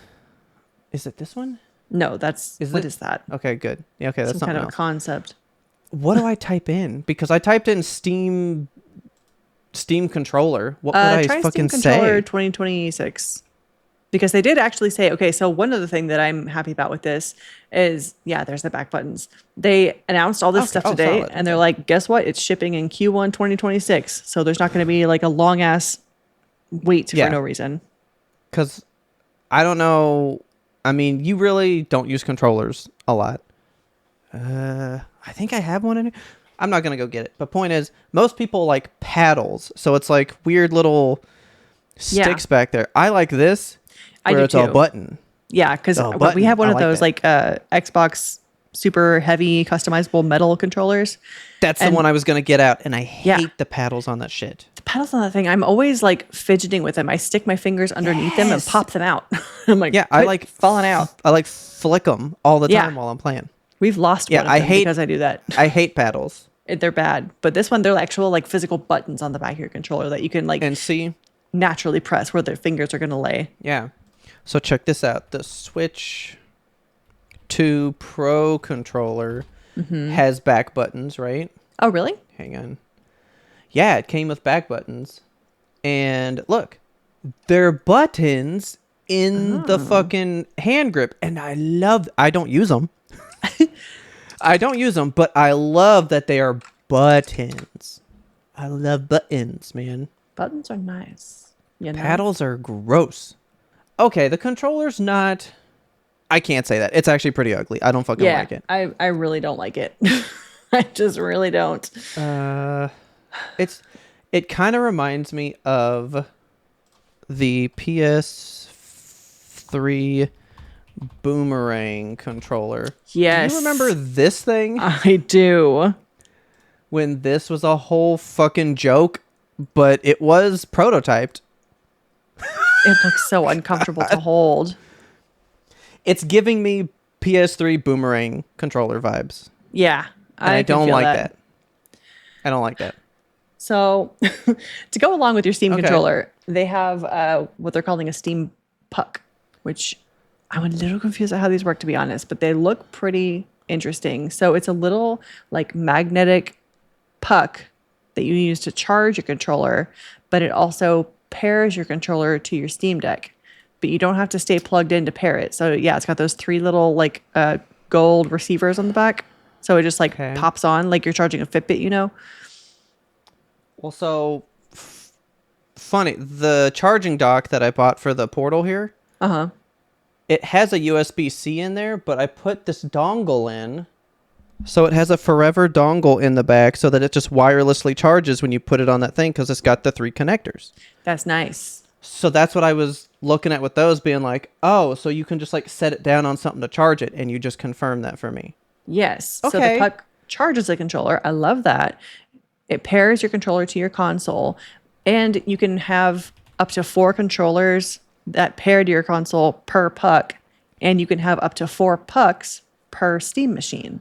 Is it this one? No, what is that? Okay, good. Yeah, okay, that's Some kind something of else. concept. What do I type in? Because I typed in Steam controller. What would I Try fucking Steam controller say? 2026. Because they did actually say, okay, so one other thing that I'm happy about with this is, yeah, there's the back buttons. They announced all this stuff today, solid. and they're like, guess what? It's shipping in Q1 2026. So there's not going to be like a long ass wait for no reason. Because I don't know. I mean, you really don't use controllers a lot. I think I have one in here. I'm not going to go get it. But point is, most people like paddles. So it's like weird little sticks back there. I like this. Where it's a button. Yeah, because we have one of those like Xbox super heavy customizable metal controllers. That's the one I was going to get out, and I hate the paddles on that shit. The paddles on that thing, I'm always like fidgeting with them. I stick my fingers underneath them and pop them out. I'm like, I like falling out. I like flick them all the time while I'm playing. We've lost one of them because I do that. I hate paddles. They're bad, but this one, they're actual like physical buttons on the back of your controller that you can like naturally press where their fingers are going to lay. Yeah. So check this out. The Switch 2 Pro controller has back buttons, right? Oh, really? Hang on. Yeah, it came with back buttons. And look, they're buttons in the fucking hand grip. And I don't use them. I don't use them, but I love that they are buttons. I love buttons, man. Buttons are nice. You know? Paddles are gross. Okay, the controller's not... I can't say that. It's actually pretty ugly. I don't fucking like it. I really don't like it. I just really don't. It kind of reminds me of the PS3 Boomerang controller. Yes. Do you remember this thing? I do. When this was a whole fucking joke, but it was prototyped. It looks so uncomfortable to hold. It's giving me PS3 Boomerang controller vibes. Yeah. I don't like that. I don't like that. So to go along with your Steam controller, they have what they're calling a Steam Puck, which I'm a little confused at how these work, to be honest, but they look pretty interesting. So it's a little like magnetic puck that you use to charge your controller, but it also pairs your controller to your Steam Deck, but you don't have to stay plugged in to pair it. So yeah, it's got those three little like gold receivers on the back. So it just like pops on like you're charging a Fitbit, you know? Well, so funny. The charging dock that I bought for the Portal here, it has a USB-C in there, but I put this dongle in. So it has a forever dongle in the back so that it just wirelessly charges when you put it on that thing because it's got the 3 connectors. That's nice. So that's what I was looking at with those, being like, oh, so you can just like set it down on something to charge it, and you just confirm that for me. Yes. Okay. So the puck charges the controller. I love that. It pairs your controller to your console, and you can have up to 4 controllers that pair to your console per puck, and you can have up to 4 pucks per Steam machine.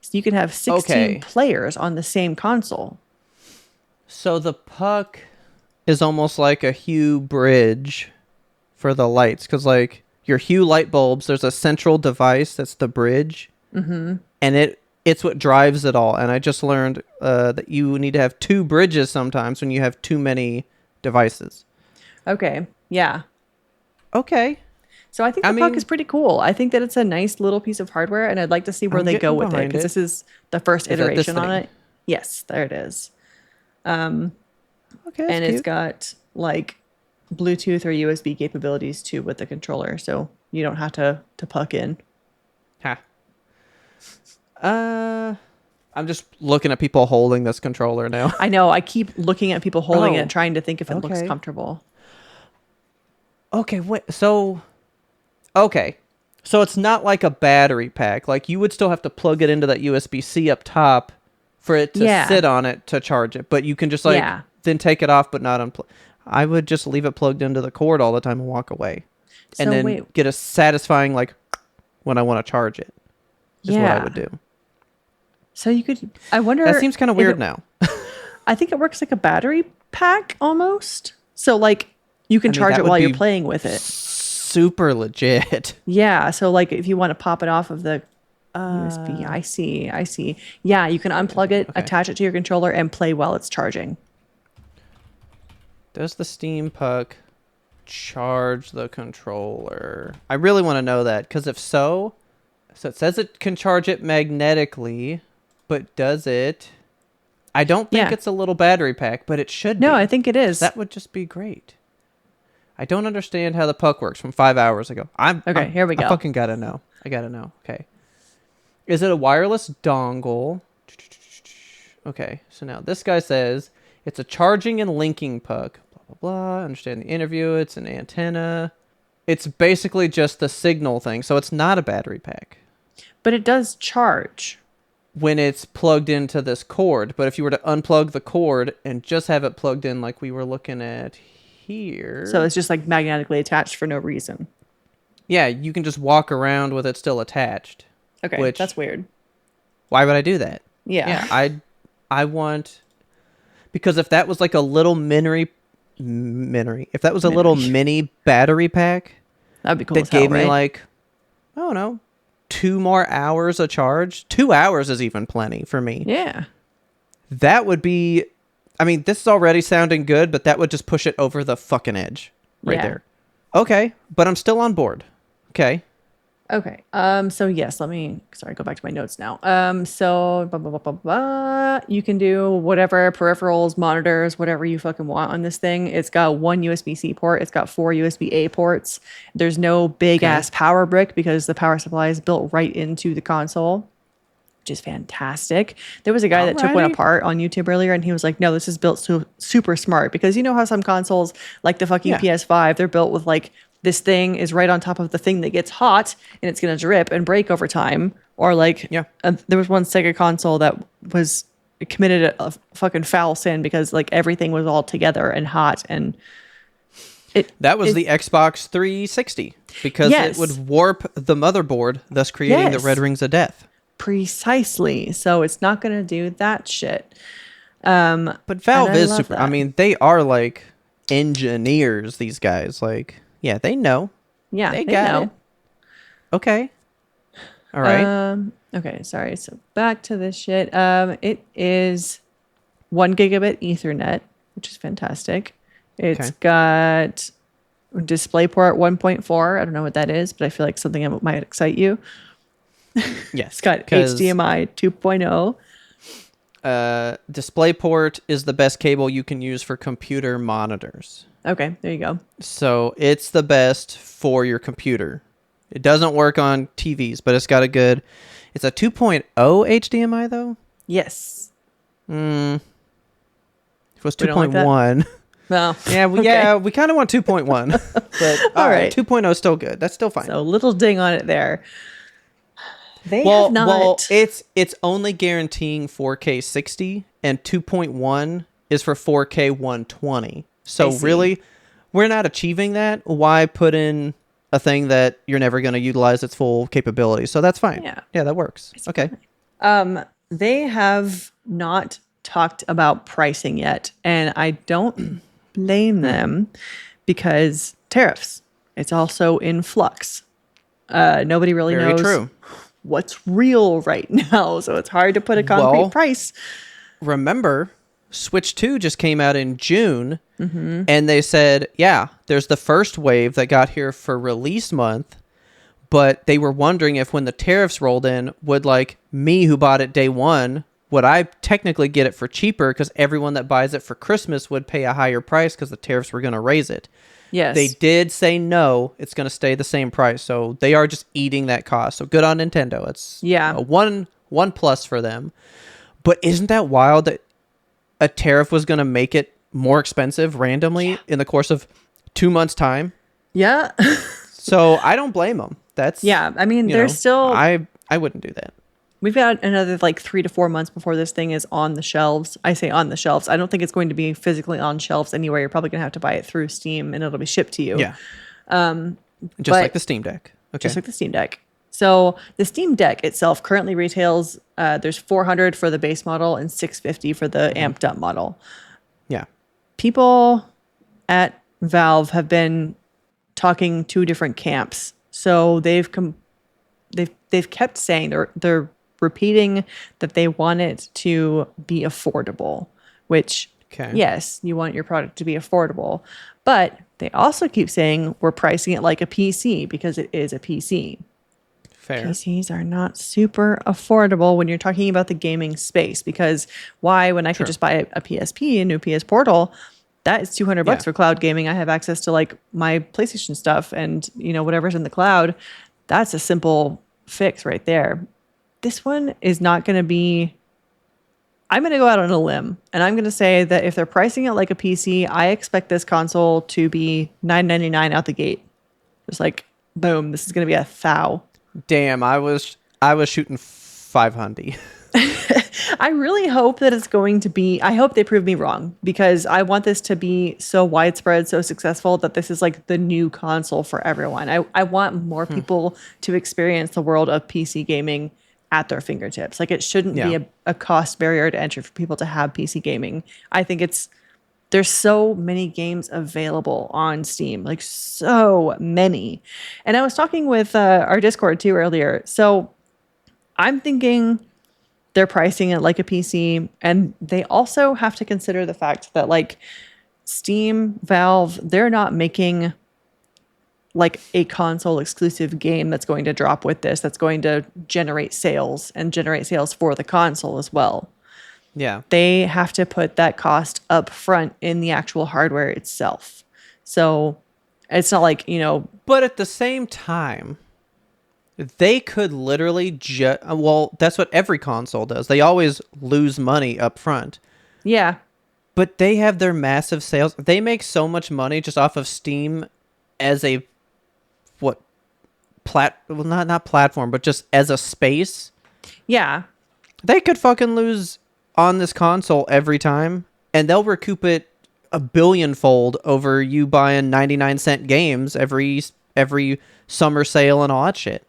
So you can have 16 players on the same console. So the puck is almost like a Hue bridge for the lights, because like your Hue light bulbs, there's a central device that's the bridge, and it's what drives it all. And I just learned that you need to have 2 bridges sometimes when you have too many devices. Okay. Yeah. Okay. So I think the puck is pretty cool. I think that it's a nice little piece of hardware, and I'd like to see where they go with it, because this is the first iteration on it. Yes, there it is. And it's got like Bluetooth or USB capabilities too with the controller, so you don't have to puck in. I'm just looking at people holding this controller now. I know. I keep looking at people holding it, trying to think if it looks comfortable. Okay, wait. So it's not like a battery pack. Like you would still have to plug it into that USB-C up top for it to sit on it to charge it. But you can just like then take it off, but not unplug. I would just leave it plugged into the cord all the time and walk away, and then get a satisfying like when I want to charge it. Is what I would do. So you could. I wonder. That seems kind of weird now. I think it works like a battery pack almost. So like you can charge that it would while you're be playing with it. Super legit. Yeah. So like if you want to pop it off of the USB, I see. Yeah, you can unplug it, attach it to your controller, and play while it's charging. Does the Steam Puck charge the controller? I really want to know that, because if so it says it can charge it magnetically, but does it? I don't think it's a little battery pack, but it should be. No, I think it is. That would just be great. I don't understand how the puck works from 5 hours ago. Here we go. I fucking gotta know. I gotta know. Okay. Is it a wireless dongle? Okay, so now this guy says it's a charging and linking puck. Blah, blah, blah. Understand the interview. It's an antenna. It's basically just the signal thing, so it's not a battery pack. But it does charge when it's plugged into this cord. But if you were to unplug the cord and just have it plugged in like we were looking at here. So it's just like magnetically attached for no reason. Yeah, you can just walk around with it still attached. Okay, that's weird. Why would I do that? Yeah. I want, because if that was like a little if that was a little mini battery pack, that'd be cool. That gave me like, I don't know, 2 more hours of charge. 2 hours is even plenty for me. Yeah. That would be, I mean, this is already sounding good, but that would just push it over the fucking edge right there. Okay, but I'm still on board. Okay. So yes, go back to my notes now. So blah, blah, blah, blah, blah. You can do whatever peripherals, monitors, whatever you fucking want on this thing. It's got 1 USB-C port. It's got 4 USB-A ports. There's no big ass power brick because the power supply is built right into the console, which is fantastic. There was a guy that took one apart on YouTube earlier, and he was like, no, this is built so super smart, because you know how some consoles like the fucking PS5, they're built with like, this thing is right on top of the thing that gets hot and it's going to drip and break over time. Or like, there was one Sega console that was committed a fucking foul sin because like everything was all together and hot, and that was the Xbox 360, because it would warp the motherboard, thus creating the red rings of death. Precisely. So it's not going to do that shit. But Valve is super. That. I mean, they are like engineers, these guys. Like, yeah, they know. Yeah, they got it. Okay. All right. Okay, sorry. So back to this shit. It is 1 gigabit Ethernet, which is fantastic. It's got DisplayPort 1.4. I don't know what that is, but I feel like something that might excite you. Yes. It's got HDMI 2.0. DisplayPort is the best cable you can use for computer monitors. Okay, there you go. So it's the best for your computer. It doesn't work on TVs, but it's got a good... It's a 2.0 HDMI, though? Yes. If it was 2.1... No. Yeah, we kind of want 2.1. But all right, 2.0 is still good. That's still fine. So little ding on it there. They have not. Well, it's only guaranteeing 4K 60, and 2.1 is for 4K 120. So really, we're not achieving that. Why put in a thing that you're never going to utilize its full capability? So that's fine. Yeah, that works. Okay. They have not talked about pricing yet, and I don't blame them, because tariffs. It's also in flux. Nobody really knows what's real right now, so it's hard to put a concrete price. Remember, Switch 2 just came out in June, and they said, there's the first wave that got here for release month, but they were wondering if when the tariffs rolled in, would like me who bought it day one, would I technically get it for cheaper, because everyone that buys it for Christmas would pay a higher price because the tariffs were going to raise it. Yes. They did say no, it's going to stay the same price. So they are just eating that cost. So good on Nintendo. It's a one plus for them. But isn't that wild that a tariff was going to make it more expensive randomly in the course of 2 months' time? Yeah. So I don't blame them. I mean, there's still... I wouldn't do that. We've got another like 3 to 4 months before this thing is on the shelves. I say on the shelves. I don't think it's going to be physically on shelves anywhere. You're probably going to have to buy it through Steam, and it'll be shipped to you. Yeah. Just like the Steam Deck. Okay. Just like the Steam Deck. So the Steam Deck itself currently retails, there's 400 for the base model and 650 for the amped up model. Yeah. People at Valve have been talking two different camps. So they've kept saying they're repeating that they want it to be affordable, which yes, you want your product to be affordable, but they also keep saying we're pricing it like a PC because it is a PC. Fair. PCs are not super affordable when you're talking about the gaming space, because why, when I could just buy a PSP, a new PS Portal, that is $200 for cloud gaming. I have access to like my PlayStation stuff and, you know, whatever's in the cloud. That's a simple fix right there. This one is not going to be. I'm going to go out on a limb and I'm going to say that if they're pricing it like a PC, I expect this console to be $999 out the gate. Just like, boom, this is going to be a thou. Damn, I was shooting 500. I really hope that it's going to be, I hope they prove me wrong, because I want this to be so widespread, so successful that this is like the new console for everyone. I want more people to experience the world of PC gaming at their fingertips. Like, it shouldn't be a cost barrier to entry for people to have PC gaming. I think there's so many games available on Steam, like so many. And I was talking with our Discord too earlier. So I'm thinking they're pricing it like a PC, and they also have to consider the fact that like Steam, Valve, they're not making like a console exclusive game that's going to drop with this, that's going to generate sales for the console as well. Yeah. They have to put that cost up front in the actual hardware itself. So it's not like, you know. But at the same time, they could literally well, that's what every console does. They always lose money up front. Yeah. But they have their massive sales. They make so much money just off of Steam as a not platform, but just as a space. Yeah. They could fucking lose on this console every time, and they'll recoup it a billionfold over you buying 99-cent games every summer sale and all that shit.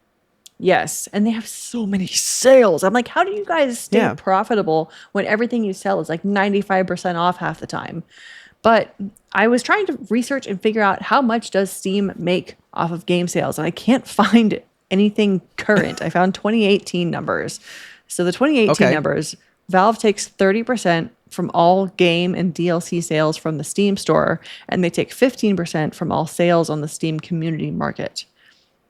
Yes, and they have so many sales. I'm like, how do you guys stay profitable when everything you sell is like 95% off half the time? But I was trying to research and figure out how much does Steam make off of game sales, and I can't find anything current. I found 2018 numbers. So the 2018 numbers, Valve takes 30% from all game and DLC sales from the Steam store, and they take 15% from all sales on the Steam community market.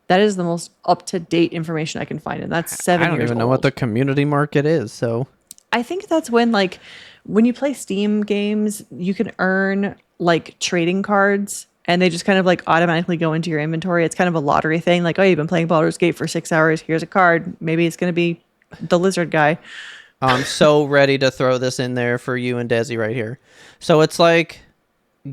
That is the most up-to-date information I can find, and that's 7 years old. I don't even know what the community market is, so. I think that's when, like, when you play Steam games, you can earn, like, trading cards, and they just kind of, like, automatically go into your inventory. It's kind of a lottery thing. Like, oh, you've been playing Baldur's Gate for 6 hours. Here's a card. Maybe it's going to be the lizard guy. I'm so ready to throw this in there for you and Desi right here. So it's like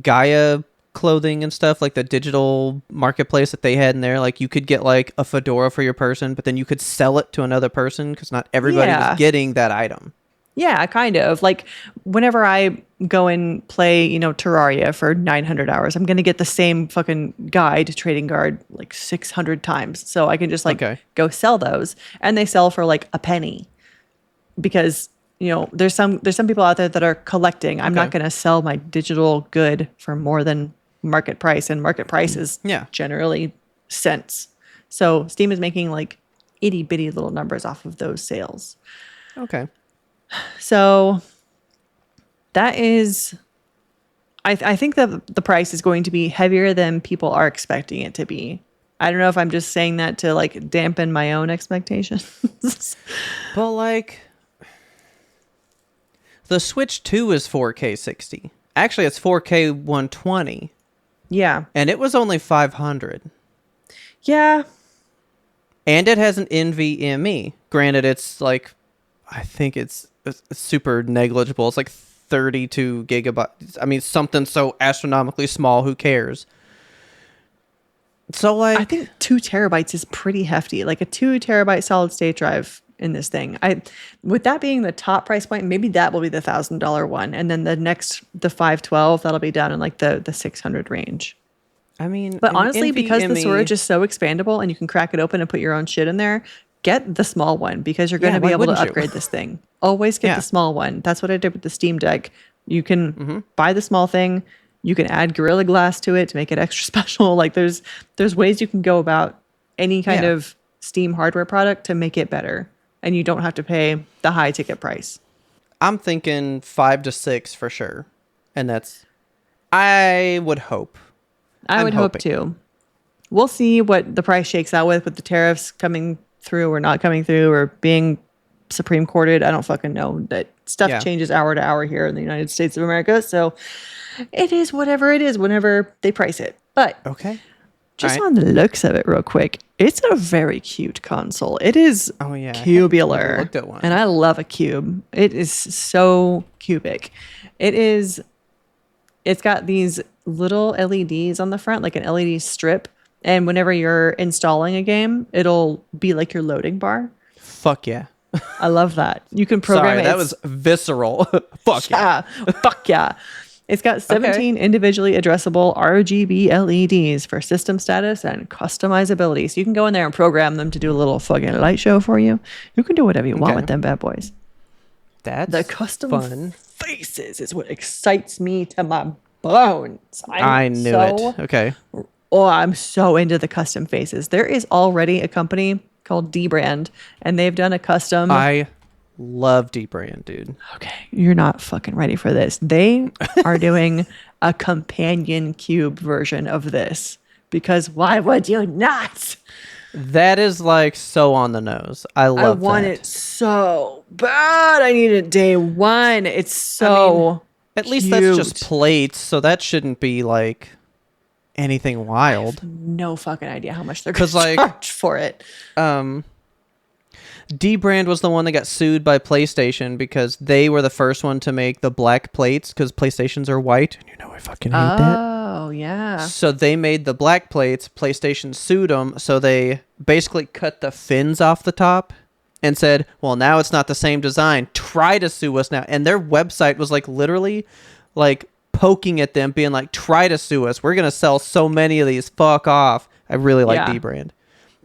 Gaia clothing and stuff, like the digital marketplace that they had in there. Like, you could get like a fedora for your person, but then you could sell it to another person because not everybody was getting that item. Yeah, kind of. Like, whenever I go and play, you know, Terraria for 900 hours, I'm going to get the same fucking guide trading card like 600 times. So I can just like go sell those, and they sell for like a penny. Because, you know, there's some people out there that are collecting. I'm not going to sell my digital good for more than market price, and market price is generally cents. So Steam is making like itty bitty little numbers off of those sales. Okay. So that is, I think that the price is going to be heavier than people are expecting it to be. I don't know if I'm just saying that to like dampen my own expectations. But like, the Switch 2 is 4K 60. Actually, it's 4K 120. Yeah. And it was only 500. Yeah. And it has an NVMe. Granted, it's like, I think it's super negligible. It's like 32 gigabytes. I mean, something so astronomically small, who cares? So like, I think 2 terabytes is pretty hefty. Like a 2 terabyte solid state drive in this thing. With that being the top price point, maybe that will be the $1,000 one, and then the 512, that'll be down in like the 600 range. I mean, But honestly, because the NVMe storage is so expandable and you can crack it open and put your own shit in there, get the small one because you're going Yeah, to be why able to wouldn't you? upgrade this thing. Always get Yeah. the small one. That's what I did with the Steam Deck. You can buy the small thing. You can add Gorilla Glass to it to make it extra special. Like there's ways you can go about any kind Yeah. of Steam hardware product to make it better, and you don't have to pay the high ticket price. I'm thinking 5 to 6 for sure. And that's, I would hope. I would hope too. We'll see what the price shakes out with the tariffs coming through or not coming through or being Supreme Courted. I don't fucking know. That stuff changes hour to hour here in the United States of America. So it is whatever it is whenever they price it. But Okay. just All on the looks of it real quick, it's a very cute console. It is Oh, yeah. I haven't cubular. looked at one. And I love a cube. It is so cubic. It's got these little LEDs on the front, like an LED strip. And whenever you're installing a game, it'll be like your loading bar. Fuck yeah. I love that. You can program Sorry, it. that was visceral. Fuck yeah. Fuck yeah. It's got 17 individually addressable RGB LEDs for system status and customizability. So you can go in there and program them to do a little fucking light show for you. You can do whatever you want with them bad boys. That's The custom fun. faces is what excites me to my bones. I knew it. Okay. Oh, I'm so into the custom faces. There is already a company called D-Brand, and they've done a custom. I love D-Brand, dude. Okay, you're not fucking ready for this. They are doing a companion cube version of this because why would you not? That is like so on the nose. I love I want that. it so bad. I need it day one. It's so At least cute. that's just plates, so that shouldn't be like anything wild. No fucking idea how much they're going to like, charge for it. D-Brand was the one that got sued by PlayStation because they were the first one to make the black plates because PlayStations are white. And you know I fucking hate that. Oh, yeah. So they made the black plates. PlayStation sued them. So they basically cut the fins off the top and said, well, now it's not the same design. Try to sue us now. And their website was like literally like poking at them being like, try to sue us. We're going to sell so many of these. Fuck off. I really like D-Brand.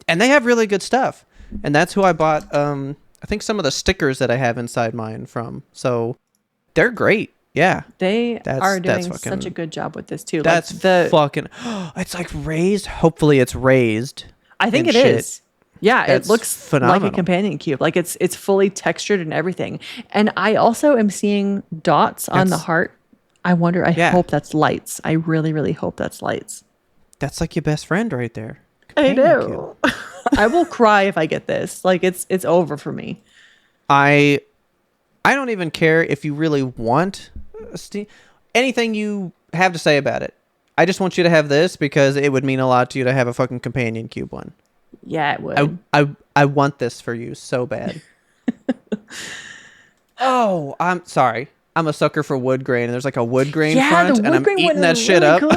And they have really good stuff. And that's who I bought, I think some of the stickers that I have inside mine from. So they're great. Yeah. They are doing fucking, such a good job with this too. That's fucking, it's like raised. Hopefully it's raised. I think it is. Yeah, That's it looks phenomenal. like a companion cube. Like it's fully textured and everything. And I also am seeing dots on the heart. I wonder, I hope that's lights. I really, really hope that's lights. That's like your best friend right there. I know. I will cry if I get this. Like it's over for me. I don't even care if you really want anything you have to say about it. I just want you to have this because it would mean a lot to you to have a fucking companion cube one. Yeah, it would. I want this for you so bad. Oh, I'm sorry. I'm a sucker for wood grain, and there's like a wood grain front, and I'm eating that shit up. Cool.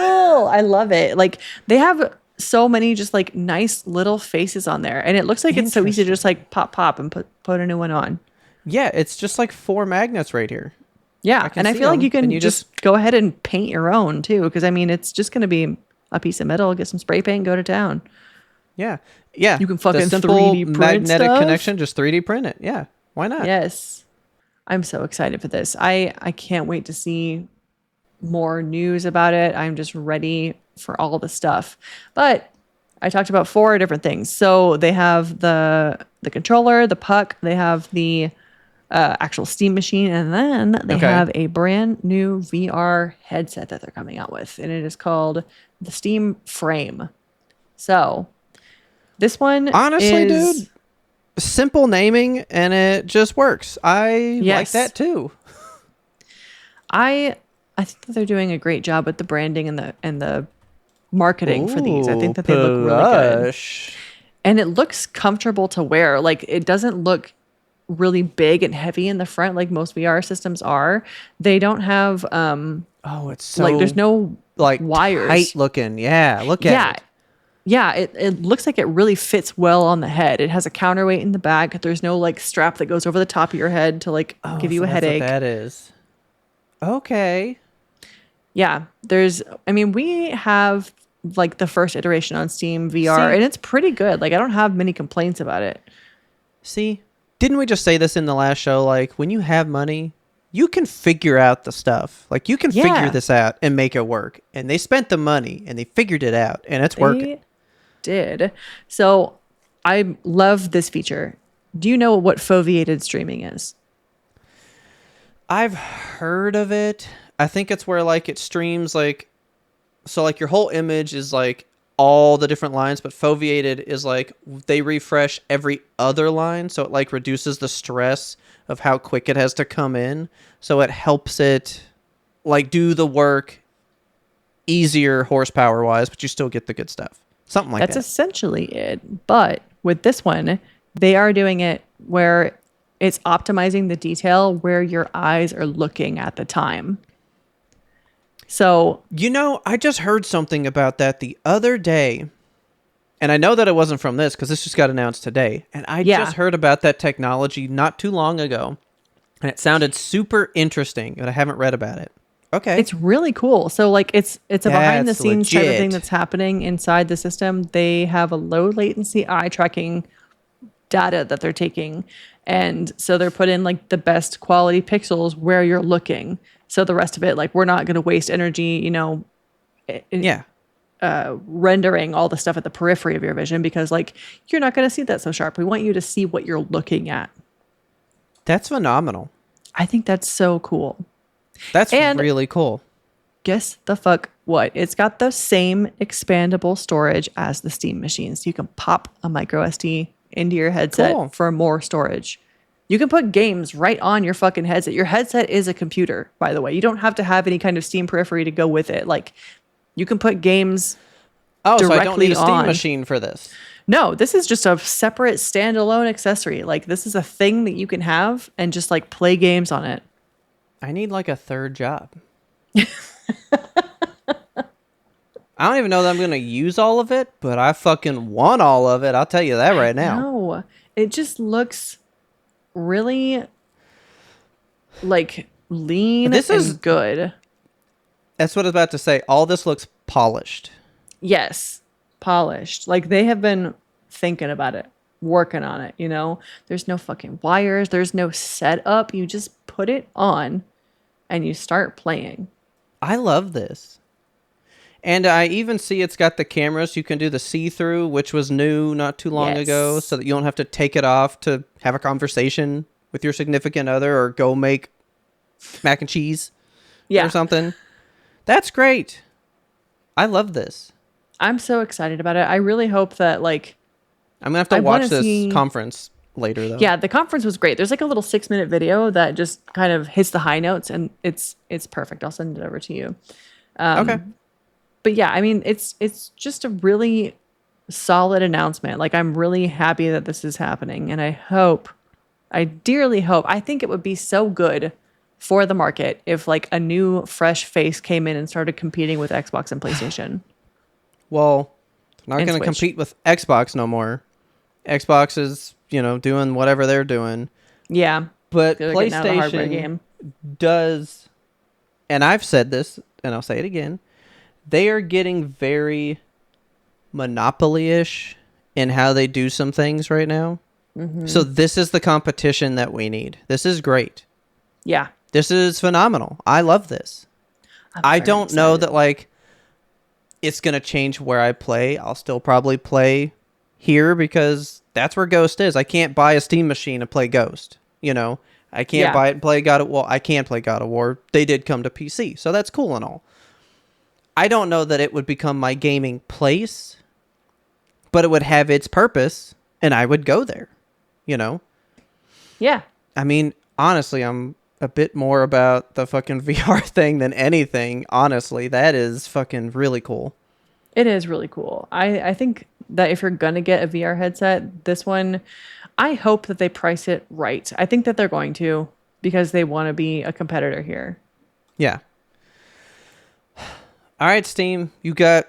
I love it. Like they have so many just like nice little faces on there, and it looks like it's so easy to just like pop and put a new one on. Yeah, it's just like 4 magnets right here. Yeah, and I feel like you can just go ahead and paint your own too, because I mean it's just going to be a piece of metal, get some spray paint, go to town. Yeah, yeah. You can fucking the simple 3D print magnetic stuff. connection, just 3D print it. Yeah, why not? Yes, I'm so excited for this. I can't wait to see more news about it. I'm just ready for all the stuff. But I talked about 4 different things. So they have the controller, the puck, they have the actual Steam machine, and then they have a brand new VR headset that they're coming out with, and it is called the Steam Frame. So this one, honestly, dude, simple naming and it just works. I like that too. I think that they're doing a great job with the branding and the marketing for these. I think that they look really good, and it looks comfortable to wear. Like it doesn't look really big and heavy in the front like most VR systems are. They don't have it's so like there's no like wires, tight looking. Yeah, look at it. Yeah, it looks like it really fits well on the head. It has a counterweight in the back. There's no like strap that goes over the top of your head to like give you a headache. That's what that is. Okay. Yeah, we have like the first iteration on Steam VR, See? and it's pretty good. Like I don't have many complaints about it. See, didn't we just say this in the last show? Like, when you have money, you can figure out the stuff. Like, you can figure this out and make it work. And they spent the money and they figured it out, and it's working. Did. So I love this feature. Do you know what foveated streaming is? I've heard of it. I think it's where like it streams like, so like your whole image is like all the different lines, but foveated is like they refresh every other line, so it like reduces the stress of how quick it has to come in, so it helps it like do the work easier horsepower wise, but you still get the good stuff. Something like that. That's essentially it. But with this one, they are doing it where it's optimizing the detail where your eyes are looking at the time. So, you know, I just heard something about that the other day, and I know that it wasn't from this because this just got announced today. And I just heard about that technology not too long ago, and it sounded super interesting, but I haven't read about it. Okay. It's really cool. So like it's a behind the scenes type of thing that's happening inside the system. They have a low latency eye tracking data that they're taking. And so they're put in like the best quality pixels where you're looking. So the rest of it, like we're not going to waste energy, you know, rendering all the stuff at the periphery of your vision, because like you're not going to see that so sharp. We want you to see what you're looking at. That's phenomenal. I think that's so cool. That's really cool. Guess the fuck what? It's got the same expandable storage as the Steam machines. You can pop a micro SD into your headset for more storage. You can put games right on your fucking headset. Your headset is a computer, by the way. You don't have to have any kind of Steam periphery to go with it. Like, you can put games directly so I don't need a Steam on. machine for this. No, this is just a separate standalone accessory. Like, this is a thing that you can have and just like play games on it. I need like a third job. I don't even know that I'm going to use all of it, but I fucking want all of it. I'll tell you that right now. No, it just looks really like lean and good. That's what I was about to say. All this looks polished. Yes, polished. Like they have been thinking about it, working on it, you know? There's no fucking wires. There's no setup. You just put it on and you start playing. I love this. And I even see it's got the cameras. You can do the see-through, which was new not too long ago, so that you don't have to take it off to have a conversation with your significant other or go make mac and cheese or something. That's great. I love this. I'm so excited about it. I really hope that, like... I'm going to have to watch this conference later, though. Yeah, the conference was great. There's like a little 6-minute video that just kind of hits the high notes, and it's perfect. I'll send it over to you. Okay. But yeah, I mean, it's just a really solid announcement. Like, I'm really happy that this is happening. And I dearly hope, I think it would be so good for the market if like a new fresh face came in and started competing with Xbox and PlayStation. Well, they're not going to compete with Xbox no more. Xbox is, doing whatever they're doing. Yeah. But PlayStation does, and I've said this, and I'll say it again, they are getting very monopoly-ish in how they do some things right now. Mm-hmm. So this is the competition that we need. This is great. Yeah. This is phenomenal. I love this. I don't know that, like, it's going to change where I play. I'll still probably play here because that's where Ghost is. I can't buy a Steam machine and play Ghost. I can't buy it and play God of War. I can play God of War. They did come to PC, so that's cool and all. I don't know that it would become my gaming place, but it would have its purpose, and I would go there, Yeah. I mean, honestly, I'm a bit more about the fucking VR thing than anything. Honestly, that is fucking really cool. It is really cool. I think that if you're going to get a VR headset, this one, I hope that they price it right. I think that they're going to because they want to be a competitor here. Yeah. All right, Steam, you got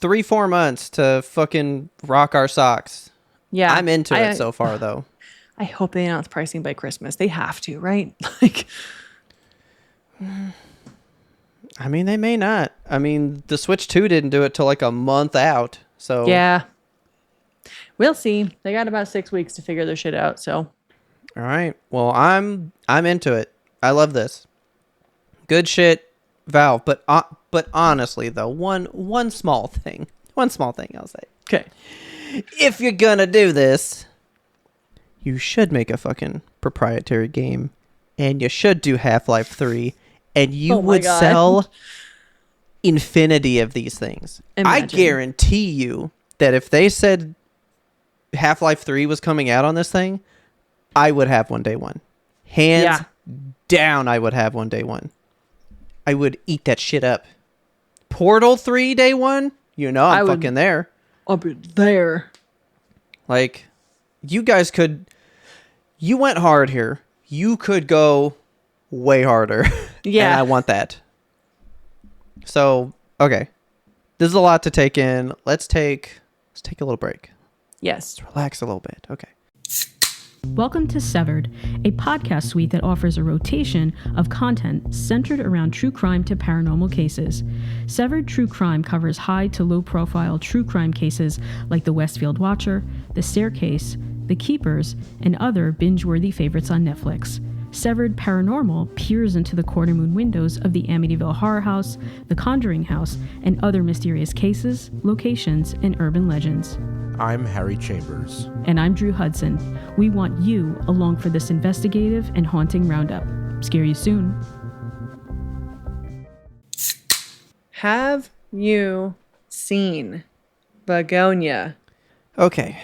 3-4 months to fucking rock our socks. Yeah. I'm into it so far, though. I hope they announce pricing by Christmas. They have to, right? Like, I mean, they may not. I mean, the Switch 2 didn't do it till like a month out. So Yeah. We'll see. They got about 6 weeks to figure their shit out, so. All right. Well, I'm into it. I love this. Good shit, Valve. But honestly, though, one small thing I'll say. Okay. If you're gonna do this, you should make a fucking proprietary game, and you should do Half-Life 3, and you would sell infinity of these things. Imagine. I guarantee you that if they said Half-Life 3 was coming out on this thing, I would have one day one. Hands down, I would have one day one. I would eat that shit up. Portal 3 day one? You know I'm fucking there. I'll be there. Like, you guys could... You went hard here. You could go way harder. Yeah. And I want that. So, okay. This is a lot to take in. Let's take a little break. Yes. Let's relax a little bit. Okay. Welcome to Severed, a podcast suite that offers a rotation of content centered around true crime to paranormal cases. Severed True Crime covers high to low profile true crime cases like the Westfield Watcher, The Staircase, The Keepers, and other binge-worthy favorites on Netflix. Severed Paranormal peers into the corner-moon windows of the Amityville Horror House, the Conjuring House, and other mysterious cases, locations, and urban legends. I'm Harry Chambers. And I'm Drew Hudson. We want you along for this investigative and haunting roundup. Scare you soon. Have you seen Begonia? Okay.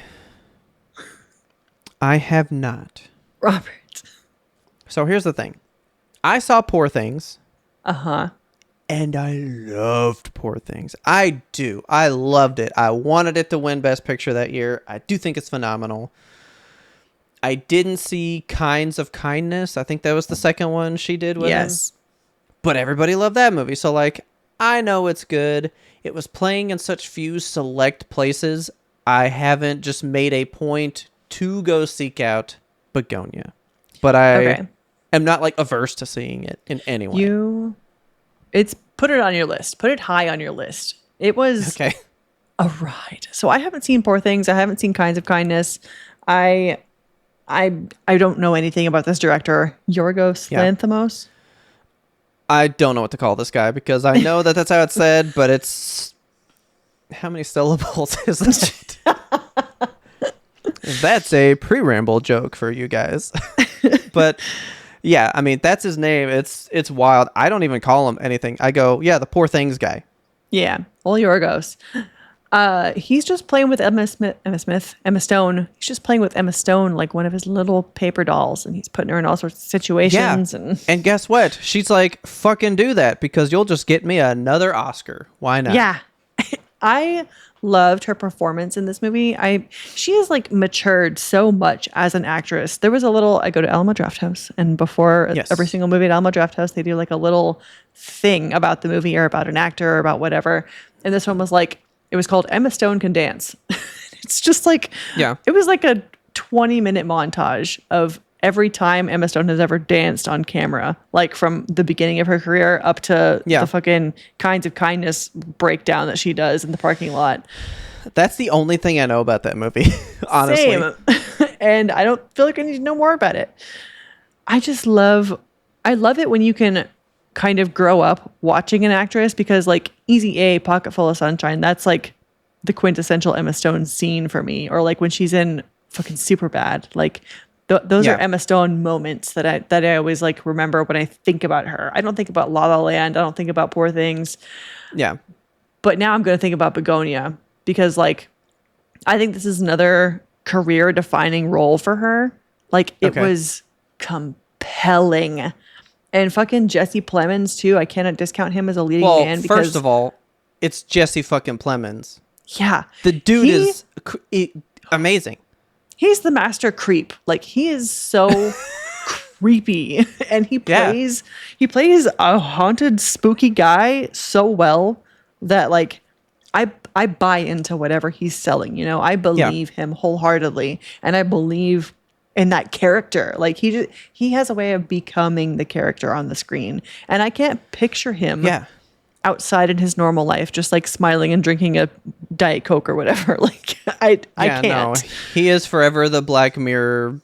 I have not. Robert. So here's the thing. I saw Poor Things. Uh-huh. And I loved Poor Things. I do. I loved it. I wanted it to win Best Picture that year. I do think it's phenomenal. I didn't see Kinds of Kindness. I think that was the second one she did with him. But everybody loved that movie. So, like, I know it's good. It was playing in such few select places. I haven't just made a point to go seek out Begonia. But I am not, like, averse to seeing it in any way. Put it on your list. Put it high on your list. It was a ride. So I haven't seen Poor Things. I haven't seen Kinds of Kindness. I don't know anything about this director, Yorgos Lanthimos. I don't know what to call this guy because I know that that's how it's said, but it's... How many syllables is this shit? That's a pre-ramble joke for you guys. But... Yeah, I mean, that's his name. It's wild. I don't even call him anything. I go, yeah, the Poor Things guy. Yeah, well, Yorgos. He's just playing with Emma Stone. He's just playing with Emma Stone like one of his little paper dolls, and he's putting her in all sorts of situations. Yeah. And guess what? She's like, fucking do that because you'll just get me another Oscar. Why not? Yeah. I loved her performance in this movie. She has like matured so much as an actress. There was I go to Alamo Drafthouse, and before every single movie at Alamo Drafthouse, they do like a little thing about the movie or about an actor or about whatever. And this one was like, it was called Emma Stone Can Dance. It's just like, it was like a 20-minute montage of every time Emma Stone has ever danced on camera, like from the beginning of her career up to the fucking Kinds of Kindness breakdown that she does in the parking lot. That's the only thing I know about that movie, honestly. Same. And I don't feel like I need to know more about it. I love it when you can kind of grow up watching an actress because like Easy A, Pocket Full of Sunshine, that's like the quintessential Emma Stone scene for me. Or like when she's in fucking Superbad, like those are Emma Stone moments that I always like remember when I think about her. I don't think about La La Land. I don't think about Poor Things. Yeah. But now I'm going to think about Begonia because like, I think this is another career defining role for her. Like it was compelling. And fucking Jesse Plemons too. I cannot discount him as a leading man. Because, first of all, it's Jesse fucking Plemons. Yeah. The dude is amazing. He's the master creep. Like he is so creepy, and he plays a haunted, spooky guy so well that like I buy into whatever he's selling. You know, I believe him wholeheartedly, and I believe in that character. Like he has a way of becoming the character on the screen, and I can't picture him outside in his normal life, just like smiling and drinking a Diet Coke or whatever. Like I can't. No, he is forever the Black Mirror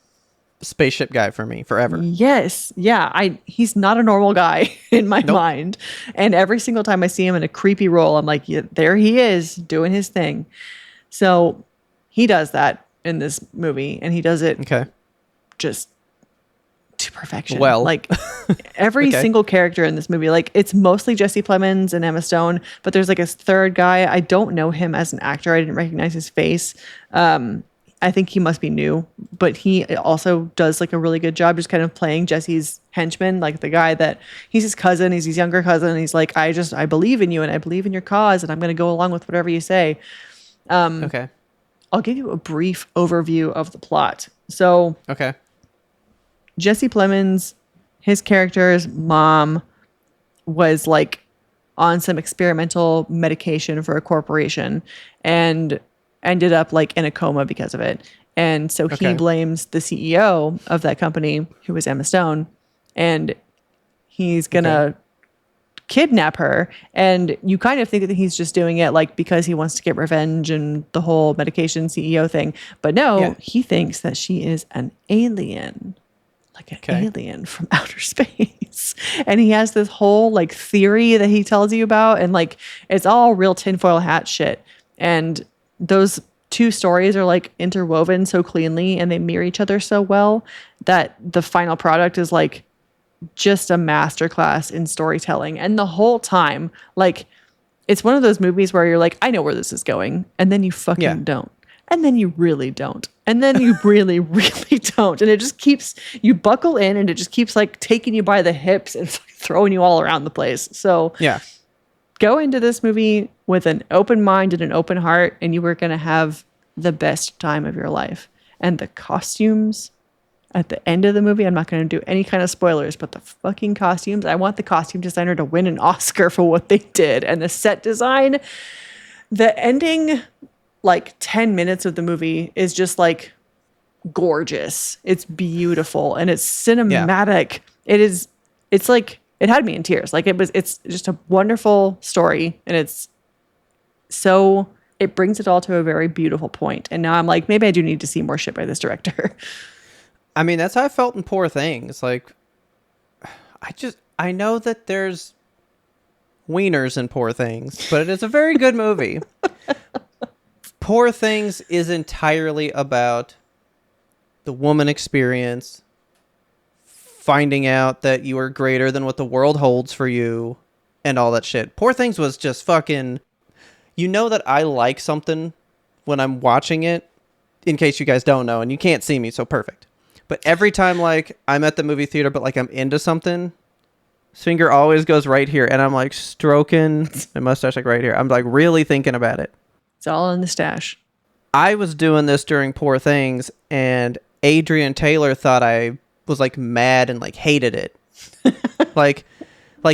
spaceship guy for me, forever. Yes. Yeah. He's not a normal guy in my mind. And every single time I see him in a creepy role, I'm like, yeah, there he is doing his thing. So he does that in this movie, and he does it just to perfection. Well, like every single character in this movie, like it's mostly Jesse Plemons and Emma Stone, but there's like a third guy. I don't know him as an actor. I didn't recognize his face. I think he must be new, but he also does like a really good job just kind of playing Jesse's henchman, like the guy that he's his cousin, he's his younger cousin. And he's like, I believe in you and I believe in your cause and I'm going to go along with whatever you say. I'll give you a brief overview of the plot. So Jesse Plemons, his character's mom was like on some experimental medication for a corporation and ended up like in a coma because of it. And so he blames the CEO of that company, who was Emma Stone, and he's gonna kidnap her. And you kind of think that he's just doing it like because he wants to get revenge and the whole medication CEO thing. But no, he thinks that she is an alien. Like an alien from outer space. And he has this whole like theory that he tells you about, and like it's all real tinfoil hat shit. And those two stories are like interwoven so cleanly and they mirror each other so well that the final product is like just a masterclass in storytelling. And the whole time, like it's one of those movies where you're like, I know where this is going. And then you fucking don't. And then you really don't. And then you really, really don't. And it just keeps, you buckle in and it just keeps like taking you by the hips and throwing you all around the place. So go into this movie with an open mind and an open heart, and you were going to have the best time of your life. And the costumes at the end of the movie, I'm not going to do any kind of spoilers, but the fucking costumes, I want the costume designer to win an Oscar for what they did. And the set design, the ending like 10 minutes of the movie is just like gorgeous. It's beautiful and it's cinematic. It's like, it had me in tears. Like it's just a wonderful story, and it brings it all to a very beautiful point. And now I'm like, maybe I do need to see more shit by this director. I mean, that's how I felt in Poor Things. Like, I know that there's wieners in Poor Things, but it is a very good movie. Poor Things is entirely about the woman experience, finding out that you are greater than what the world holds for you, and all that shit. Poor Things was just fucking... You know that I like something when I'm watching it, in case you guys don't know, and you can't see me, so perfect. But every time, like, I'm at the movie theater, but, like, I'm into something, his finger always goes right here, and I'm, like, stroking my mustache, like, right here. I'm, like, really thinking about it. It's all in the stash. I was doing this during Poor Things, and Adrian Taylor thought I was like mad and like hated it. like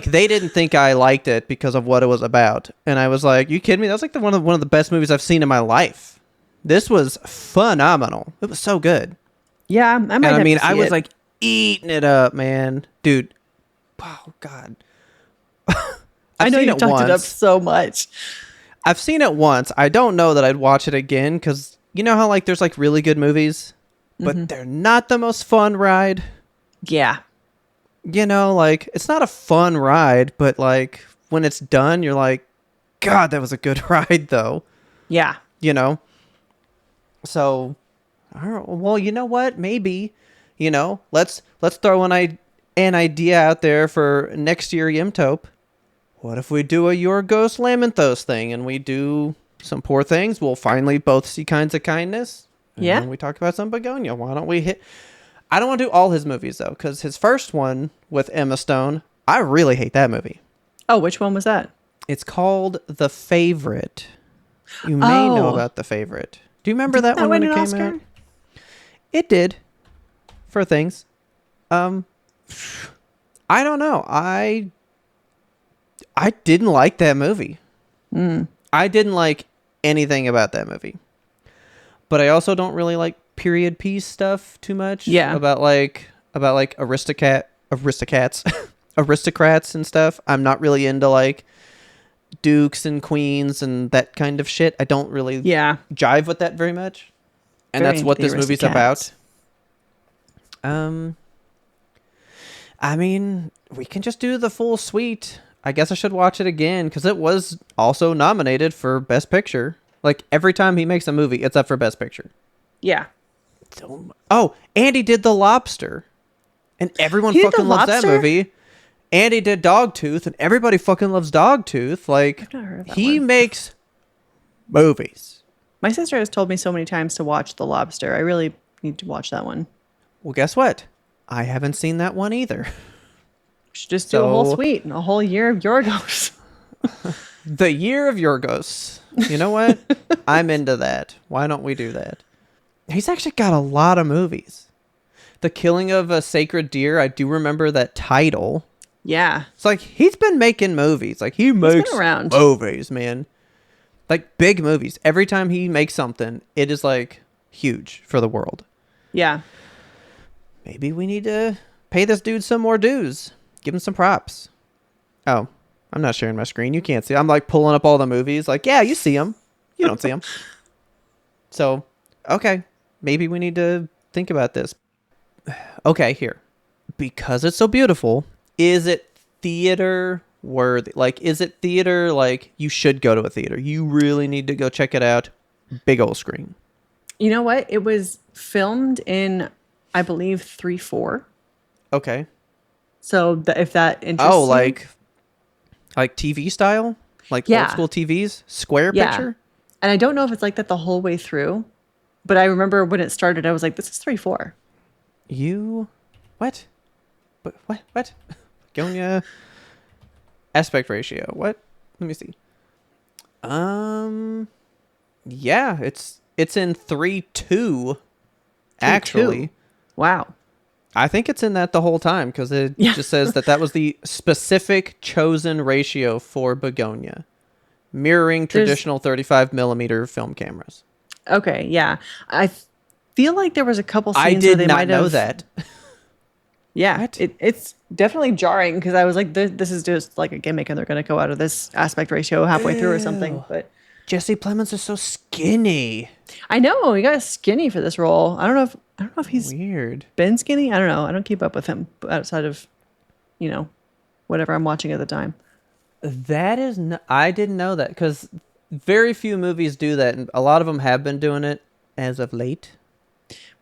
they didn't think I liked it because of what it was about. And I was like, you kidding me? That was like one of the best movies I've seen in my life. This was phenomenal. It was so good. Yeah, I was like eating it up, man. Dude. Oh God. I know you talked it up so much. I've seen it once. I don't know that I'd watch it again, because you know how like there's like really good movies, but they're not the most fun ride. Yeah. You know, like it's not a fun ride, but like when it's done, you're like, God, that was a good ride though. Yeah. You know? So, well, you know what? Maybe, you know, let's throw an idea out there for next year YMBToAP. What if we do a Yorgos Lanthimos thing and we do some Poor Things? We'll finally both see Kinds of Kindness. Yeah. And we talk about some Begonia. Why don't we hit... I don't want to do all his movies, though, because his first one with Emma Stone, I really hate that movie. Oh, which one was that? It's called The Favorite. You may know about The Favorite. Do you remember that one when it came out? It did. For things. I don't know. I didn't like that movie. I didn't like anything about that movie. But I also don't really like period piece stuff too much. Yeah. About aristocrats and stuff. I'm not really into like dukes and queens and that kind of shit. I don't really jive with that very much. And Very that's what this movie's Aristocats. about. I mean, we can just do the full suite. I guess I should watch it again because it was also nominated for Best Picture. Like, every time he makes a movie, it's up for Best Picture. Yeah. Oh, and he did The Lobster. And everyone He did The fucking loves that Lobster? movie. And he did Dogtooth, and everybody fucking loves Dogtooth. Like, I've not heard of that he one. makes movies. My sister has told me so many times to watch The Lobster. I really need to watch that one. Well, guess what? I haven't seen that one either. We should just do a whole So- suite and a whole year of Yorgos. The Year of Yorgos. You know what? I'm into that. Why don't we do that? He's actually got a lot of movies. The Killing of a Sacred Deer, I do remember that title. Yeah. It's like, he's been making movies. Like, he makes around. movies, man. Like, big movies. Every time he makes something, it is, like, huge for the world. Yeah. Maybe we need to pay this dude some more dues. Give him some props. Oh, I'm not sharing my screen. You can't see. I'm, like, pulling up all the movies. Like, yeah, you see them. You don't see them. So, okay. Maybe we need to think about this. Okay, here. Because it's so beautiful, is it theater worthy? Like, is it theater, like, you should go to a theater? You really need to go check it out. Big old screen. You know what? It was filmed in, I believe, 3:4. Okay. So if that interests Oh, you. like TV style? Like Yeah. old school TVs? Square Yeah. picture? And I don't know if it's like that the whole way through, but I remember when it started, I was like, this is 3:4. What? What? Begonia aspect ratio. What? Let me see. Yeah, it's in 3:2. Actually, Wow. I think it's in that the whole time because it Yeah. just says that was the specific chosen ratio for Begonia, mirroring traditional 35 millimeter film cameras. Okay. Yeah. I feel like there was a couple scenes I where did they not might know have, that. Yeah. What? It's definitely jarring because I was like, this is just like a gimmick and they're going to go out of this aspect ratio halfway through or something. But Jesse Plemons is so skinny. I know he got skinny for this role. I don't know if he's Weird. been skinny. I don't know. I don't keep up with him outside of, whatever I'm watching at the time. That is, I didn't know that because very few movies do that, and a lot of them have been doing it as of late.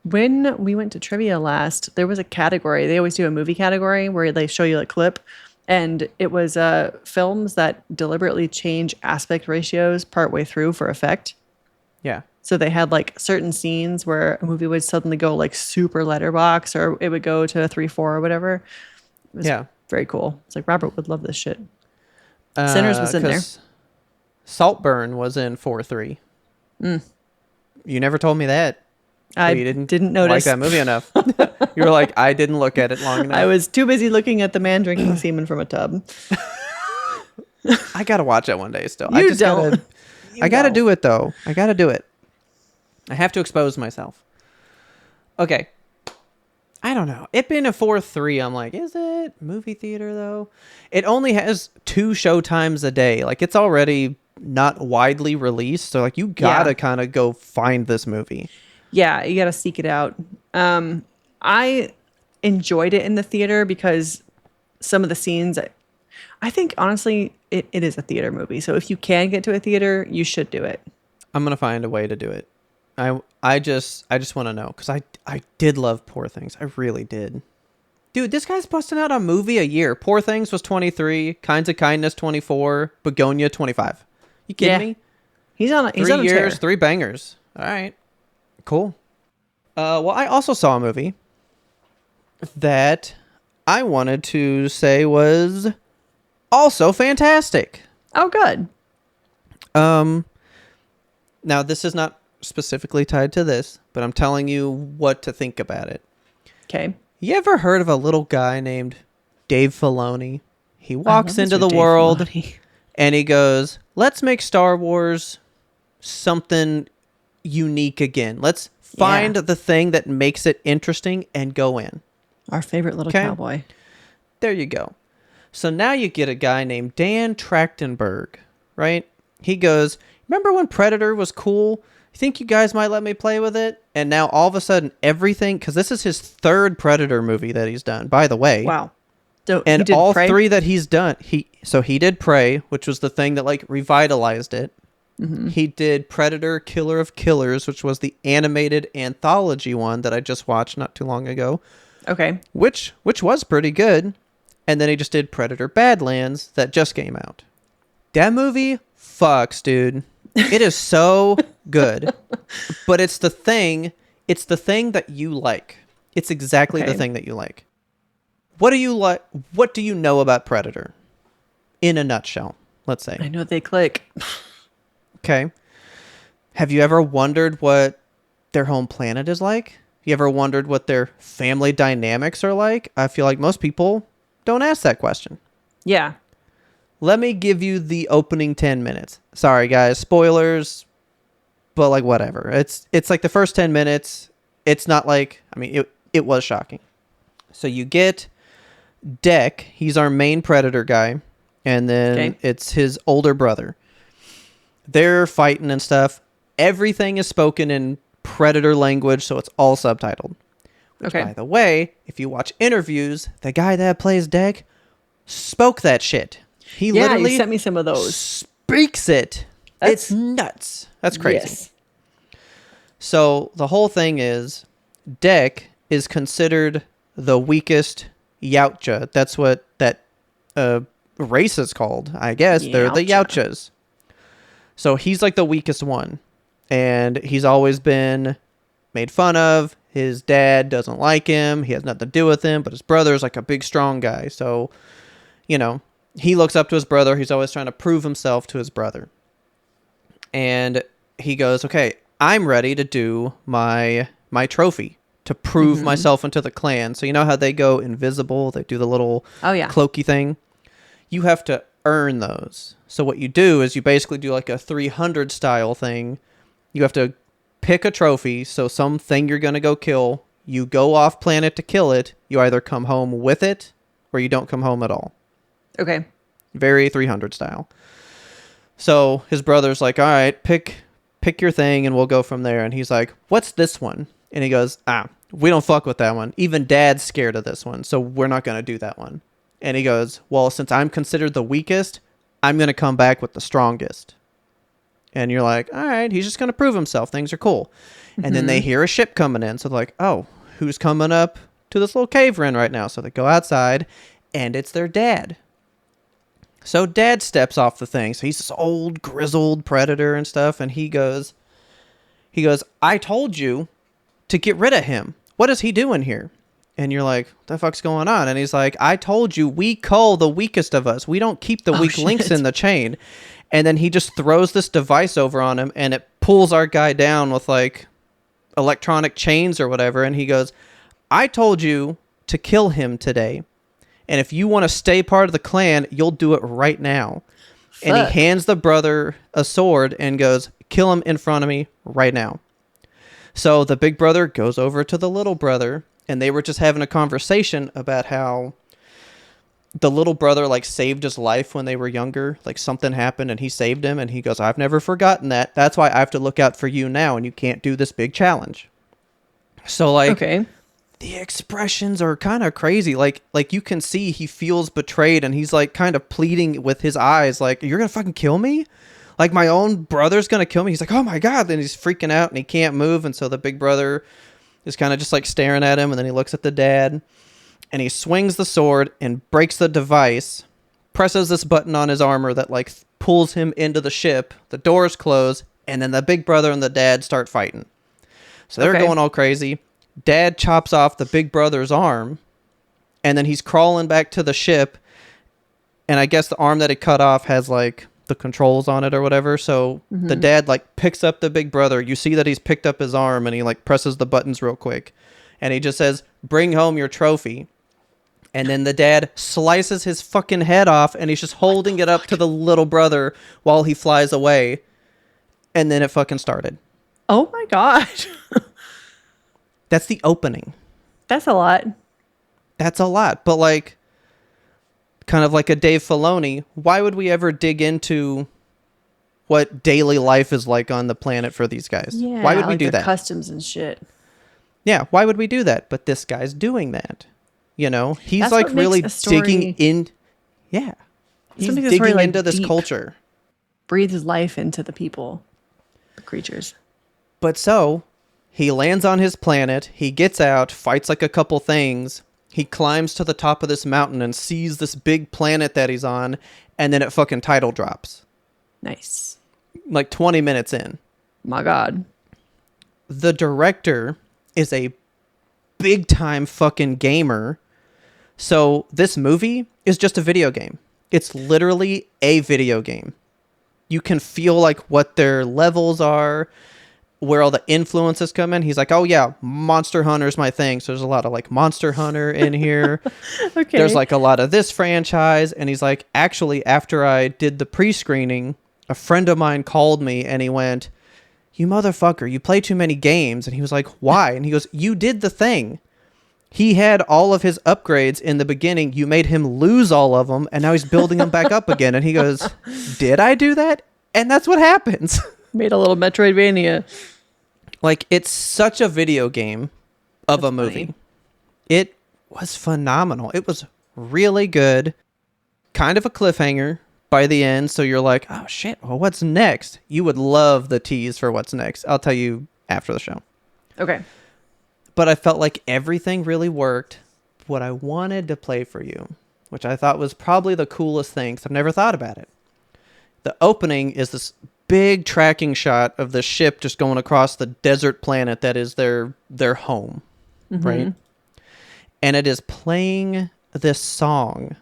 When we went to trivia last, there was a category. They always do a movie category where they show you a clip, and it was films that deliberately change aspect ratios partway through for effect. Yeah. So they had like certain scenes where a movie would suddenly go like super letterbox, or it would go to a 3:4 or whatever. It was very cool. It's like Robert would love this shit. Sinners was in there. 'Cause Saltburn was in 4:3. You never told me that. I You didn't notice. like that movie enough. You were like, I didn't look at it long enough. I was too busy looking at the man drinking semen from a tub. I gotta watch it one day still. You I just don't. I gotta do it though. I gotta do it. I have to expose myself. Okay. I don't know. It being a 4:3, I'm like, is it movie theater though? It only has 2 show times a day. Like, it's already not widely released, so like you gotta kind of go find this movie. Yeah, you got to seek it out. I enjoyed it in the theater because some of the scenes, I think honestly, it is a theater movie. So if you can get to a theater, you should do it. I'm gonna find a way to do it. I just want to know because I did love Poor Things. I really did. Dude, this guy's busting out a movie a year. Poor Things was 23, Kinds of Kindness 24, Begonia 25. You kidding me? He's on a 3 on a years, tear. 3 bangers. All right. Cool. Well, I also saw a movie that I wanted to say was also fantastic. Oh, good. Now this is not specifically tied to this, but I'm telling you what to think about it. Okay. You ever heard of a little guy named Dave Filoni? He I walks love into Mr. the Dave world Filoni. and he goes, let's make Star Wars something unique again. Let's find the thing that makes it interesting and go in. Our favorite little Okay. cowboy. There you go. So now you get a guy named Dan Trachtenberg, right? He goes, remember when Predator was cool? You think you guys might let me play with it? And now all of a sudden everything, because this is his third Predator movie that he's done, by the way. Wow. So And he did all Prey? three that he's done, he did Prey, which was the thing that like revitalized it. Mm-hmm. He did Predator Killer of Killers, which was the animated anthology one that I just watched not too long ago. Okay. Which was pretty good. And then he just did Predator Badlands that just came out. That movie fucks, dude. It is so good. But it's the thing that you like. It's exactly the thing that you like. What do you like? What do you know about Predator? In a nutshell, let's say. I know they click. Okay. Have you ever wondered what their home planet is like? You ever wondered what their family dynamics are like? I feel like most people don't ask that question. Yeah. Let me give you the opening 10 minutes. Sorry, guys. Spoilers. But, like, whatever. It's like the first 10 minutes. It's not like... I mean, it was shocking. So you get Deck. He's our main Predator guy. And then it's his older brother. They're fighting and stuff. Everything is spoken in Predator language, so it's all subtitled. Which, by the way, if you watch interviews, the guy that plays Deck spoke that shit. He literally you sent me some of those. Speaks it. It's nuts. That's crazy. Yes. So the whole thing is, Deck is considered the weakest Yautja. That's what that race is called, I guess. They're the Yautjas. So he's like the weakest one. And he's always been made fun of. His dad doesn't like him. He has nothing to do with him. But his brother's like a big, strong guy. So, you know, he looks up to his brother. He's always trying to prove himself to his brother. And he goes, okay, I'm ready to do my trophy to prove myself into the clan. So you know how they go invisible? They do the little cloaky thing. You have to earn those. So what you do is you basically do like a 300 style thing. You have to pick a trophy. So something you're going to go kill. You go off planet to kill it. You either come home with it or you don't come home at all. Okay. Very 300 style. So his brother's like, all right, pick your thing and we'll go from there. And he's like, what's this one? And he goes, we don't fuck with that one. Even Dad's scared of this one. So we're not going to do that one. And he goes, well, since I'm considered the weakest, I'm going to come back with the strongest. And you're like, all right, he's just going to prove himself. Things are cool. And then they hear a ship coming in. So they're like, oh, who's coming up to this little cave we're in right now? So they go outside and it's their dad. So Dad steps off the thing. So he's this old, grizzled Predator and stuff. And he goes, I told you to get rid of him. What is he doing here? And you're like, what the fuck's going on? And he's like, I told you, we cull the weakest of us. We don't keep the weak links in the chain. And then he just throws this device over on him and it pulls our guy down with like electronic chains or whatever. And he goes, I told you to kill him today. And if you want to stay part of the clan, you'll do it right now. Fuck. And he hands the brother a sword and goes, kill him in front of me right now. So the big brother goes over to the little brother and they were just having a conversation about how the little brother like saved his life when they were younger. Like something happened and he saved him and he goes, I've never forgotten that. That's why I have to look out for you now and you can't do this big challenge. So like the expressions are kind of crazy. Like you can see he feels betrayed and he's like kind of pleading with his eyes like, you're going to fucking kill me? Like my own brother's going to kill me. He's like, oh my God. Then he's freaking out and he can't move. And so the big brother is kind of just like staring at him. And then he looks at the dad and he swings the sword and breaks the device, presses this button on his armor that like pulls him into the ship. The doors close. And then the big brother and the dad start fighting. So they're going all crazy. Dad chops off the big brother's arm. And then he's crawling back to the ship. And I guess the arm that he cut off has like the controls on it or whatever. So the dad like picks up the big brother. You see that he's picked up his arm and he like presses the buttons real quick. And he just says, bring home your trophy. And then the dad slices his fucking head off and he's just holding it up to the little brother while he flies away. And then it fucking started. Oh my God. That's the opening. That's a lot. That's a lot. But like, kind of like a Dave Filoni, why would we ever dig into what daily life is like on the planet for these guys. Yeah, Why would we like do their that? customs and shit. Yeah, why would we do that? But this guy's doing that. You know, he's That's like what makes really a story- digging in. Yeah, he's what makes a story, digging like, into this deep. culture. Breathes life into the people, the creatures. But so he lands on his planet. He gets out, fights like a couple things. He climbs to the top of this mountain and sees this big planet that he's on, and then it fucking title drops. Nice. Like 20 minutes in. My God. The director is a big time fucking gamer. So this movie is just a video game. It's literally a video game. You can feel like what their levels are, where all the influences come in. He's like, oh yeah, Monster Hunter's my thing. So there's a lot of like Monster Hunter in here. Okay. There's like a lot of this franchise. And he's like, actually, after I did the pre-screening, a friend of mine called me and he went, you motherfucker, you play too many games. And he was like, why? And he goes, you did the thing. He had all of his upgrades in the beginning. You made him lose all of them, and now he's building them back up again. And he goes, did I do that? And that's what happens. Made a little Metroidvania. Like, it's such a video game of That's a movie. funny. It was phenomenal. It was really good. Kind of a cliffhanger by the end. So you're like, oh shit, well, what's next? You would love the tease for what's next. I'll tell you after the show. Okay. But I felt like everything really worked. What I wanted to play for you, which I thought was probably the coolest thing, because I've never thought about it. The opening is this big tracking shot of the ship just going across the desert planet that is their home, right? And it is playing this song,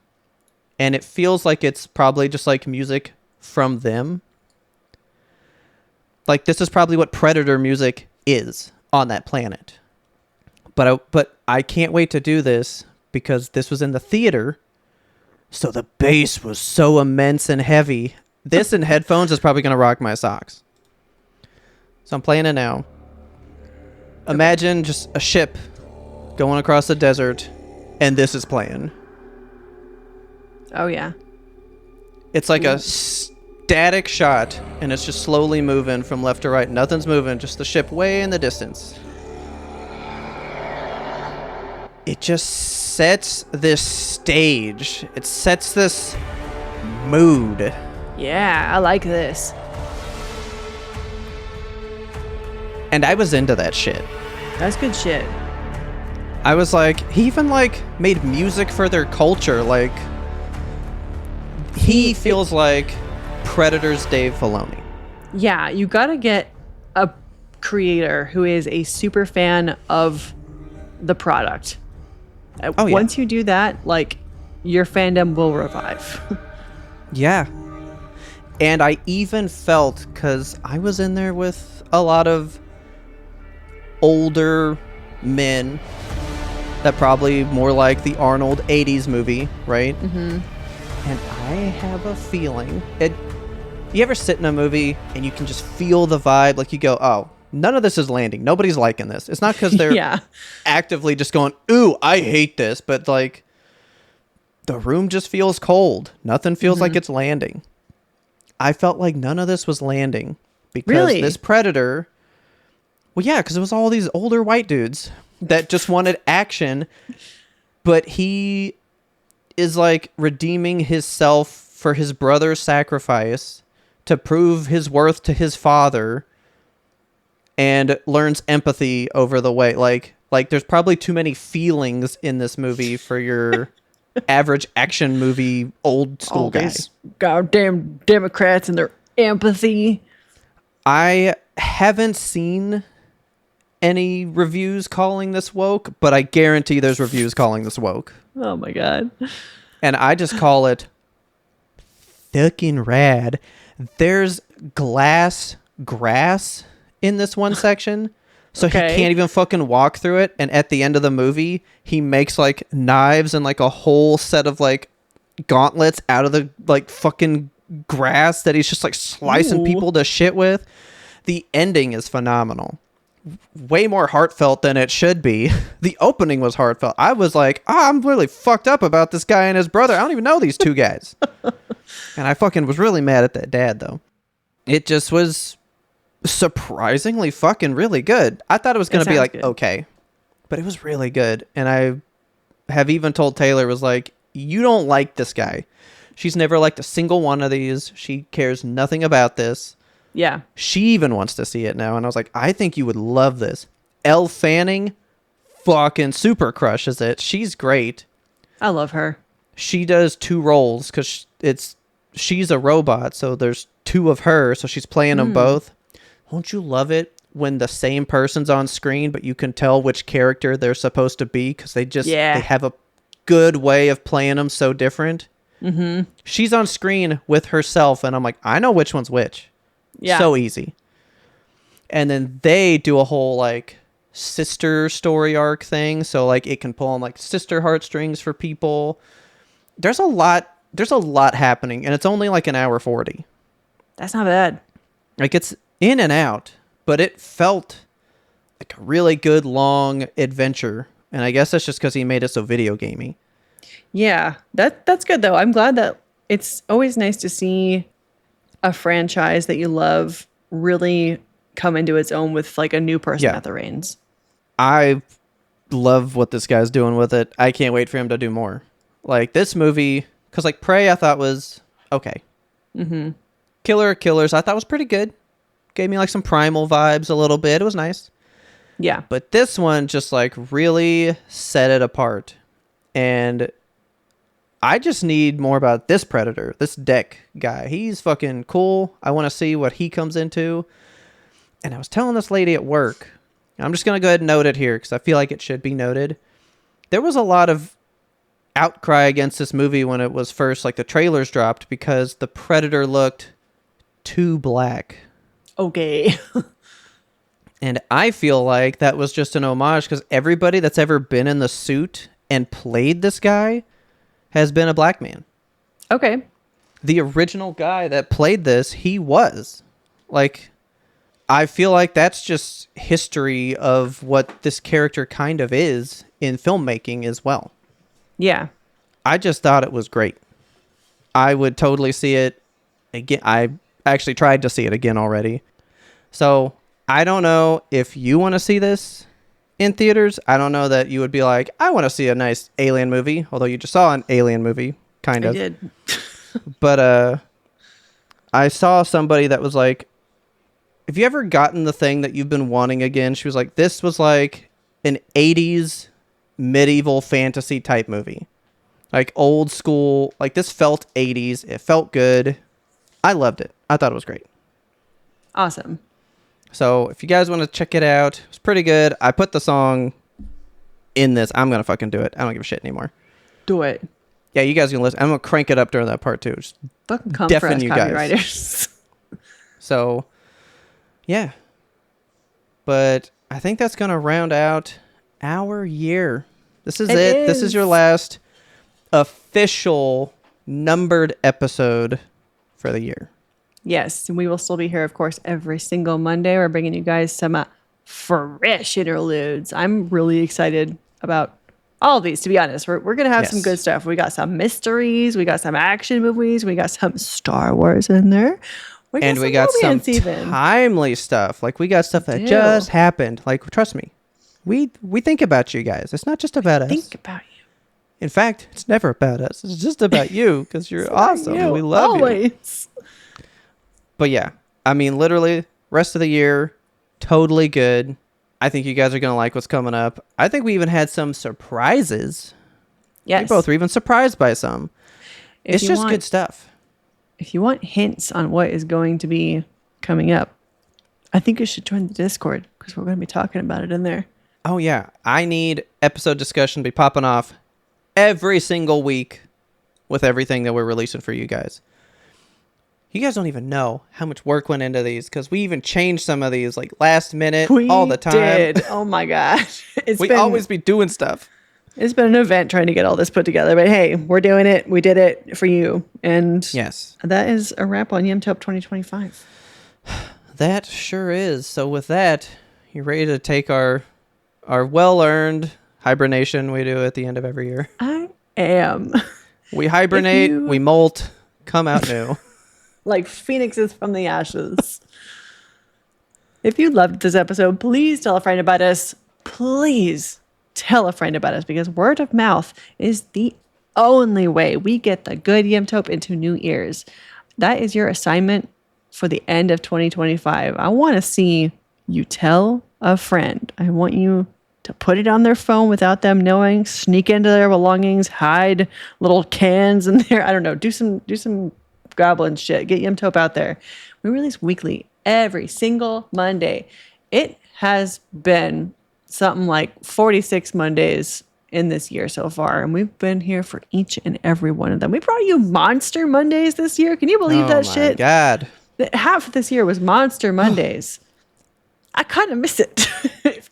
and it feels like it's probably just like music from them. Like, this is probably what Predator music is on that planet. But I can't wait to do this because this was in the theater, so the bass was so immense and heavy. This in headphones is probably going to rock my socks. So I'm playing it now. Imagine just a ship going across the desert, and this is playing. Oh, yeah. It's like a static shot, and it's just slowly moving from left to right. Nothing's moving, just the ship way in the distance. It just sets this stage. It sets this mood. Yeah, I like this. And I was into that shit. That's good shit. I was like, he even like made music for their culture. Like, he feels like Predator's Dave Filoni. Yeah, you gotta get a creator who is a super fan of the product. Oh, yeah. Once you do that, like, your fandom will revive. Yeah. And I even felt, because I was in there with a lot of older men that probably more like the Arnold 80s movie, right? Mm-hmm. And I have a feeling. You ever sit in a movie and you can just feel the vibe? Like, you go, oh, none of this is landing. Nobody's liking this. It's not because they're actively just going, ooh, I hate this. But, like, the room just feels cold. Nothing feels like it's landing. I felt like none of this was landing. Because this Predator... Well, yeah, because it was all these older white dudes that just wanted action. But he is, like, redeeming himself for his brother's sacrifice to prove his worth to his father, and learns empathy over the way. Like there's probably too many feelings in this movie for your average action movie old school guy. These goddamn Democrats and their empathy. I haven't seen any reviews calling this woke, but I guarantee there's reviews calling this woke. Oh my God. And I just call it fucking rad. There's grass in this one section, so he can't even fucking walk through it. And at the end of the movie, he makes like knives and like a whole set of like gauntlets out of the like fucking grass that he's just like slicing people to shit with. The ending is phenomenal. Way more heartfelt than it should be. The opening was heartfelt. I was like, I'm really fucked up about this guy and his brother. I don't even know these two guys. And I fucking was really mad at that dad, though. it just was surprisingly fucking really good. I thought it was going to be like, okay, but it was really good. And I have even told Taylor, was like, you don't like this guy. She's never liked a single one of these. She cares nothing about this. Yeah. She even wants to see it now. And I was like, I think you would love this. Elle Fanning fucking super crushes it. She's great. I love her. She does 2 roles because she's a robot. So there's 2 of her. So she's playing them both. Won't you love it when the same person's on screen, but you can tell which character they're supposed to be because they have a good way of playing them so different. Mm-hmm. She's on screen with herself, and I'm like, I know which one's which. Yeah. So easy. And then they do a whole like sister story arc thing, so like it can pull on like sister heartstrings for people. There's a lot happening, and it's only like an hour 40. That's not bad. Like it's in and out, but it felt like a really good long adventure. And I guess that's just because he made it so video gamey. Yeah, that's good though. I'm glad that it's always nice to see a franchise that you love really come into its own with like a new person at the reins. I love what this guy's doing with it. I can't wait for him to do more. Like this movie, because like Prey I thought was okay. Mm-hmm. Killer Killers I thought was pretty good. Gave me like some Primal vibes a little bit. It was nice. Yeah. But this one just like really set it apart. And I just need more about this Predator, this Deck guy. He's fucking cool. I want to see what he comes into. And I was telling this lady at work, I'm just going to go ahead and note it here because I feel like it should be noted. There was a lot of outcry against this movie when it was first, like the trailers dropped, because the Predator looked too black. Okay. And I feel like that was just an homage because everybody that's ever been in the suit and played this guy has been a black man. Okay. The original guy that played this, he was. Like, I feel like that's just history of what this character kind of is in filmmaking as well. Yeah. I just thought it was great. I would totally see it again. I actually tried to see it again already. So I don't know if you want to see this in theaters. I don't know that you would be like, I want to see a nice alien movie, although you just saw an alien movie, kind of. I did. But I saw somebody that was like, have you ever gotten the thing that you've been wanting again? She was like, this was like an 80s medieval fantasy type movie. Like old school, like this felt 80s. It felt good. I loved it. I thought it was great. Awesome. So if you guys want to check it out, it's pretty good. I put the song in this. I'm going to fucking do it. I don't give a shit anymore. Do it. Yeah, you guys can listen. I'm going to crank it up during that part too. Just fucking come for us, copywriters. So, yeah. But I think that's going to round out our year. This is it. This is your last official numbered episode for the year. Yes, and we will still be here, of course, every single Monday. We're bringing you guys some fresh interludes. I'm really excited about all of these, to be honest. We're going to have some good stuff. We got some mysteries. We got some action movies. We got some Star Wars in there. We got some timely stuff. Like, we got stuff that just happened. Like, trust me. We think about you guys. It's not just about us. Think about you. In fact, it's never about us. It's just about you because you're awesome. We love you. But yeah, I mean, literally, rest of the year, totally good. I think you guys are going to like what's coming up. I think we even had some surprises. Yes. We both were even surprised by some. It's just good stuff. If you want hints on what is going to be coming up, I think you should join the Discord because we're going to be talking about it in there. Oh, yeah. I need episode discussion to be popping off every single week with everything that we're releasing for you guys. You guys don't even know how much work went into these because we even changed some of these like last minute all the time. We did. Oh my gosh. We always be doing stuff. It's been an event trying to get all this put together, but hey, we're doing it. We did it for you. And yes, that is a wrap on YMBToAP 2025. That sure is. So with that, you ready to take our well-earned hibernation we do at the end of every year? I am. We hibernate, we molt, come out new. like phoenixes from the ashes. If you loved this episode, please tell a friend about us. Please tell a friend about us, because word of mouth is the only way we get the good YMBToAP into new ears. That is your assignment for the end of 2025. I want to see you tell a friend. I want you to put it on their phone without them knowing, sneak into their belongings, hide little cans in there. I don't know. Do some goblin shit. Get YMBToAP out there. We release weekly every single Monday. It has been something like 46 Mondays in this year so far, and we've been here for each and every one of them. We brought you Monster Mondays this year. Can you believe that shit? Oh my God. Half of this year was Monster Mondays. I kind of miss it.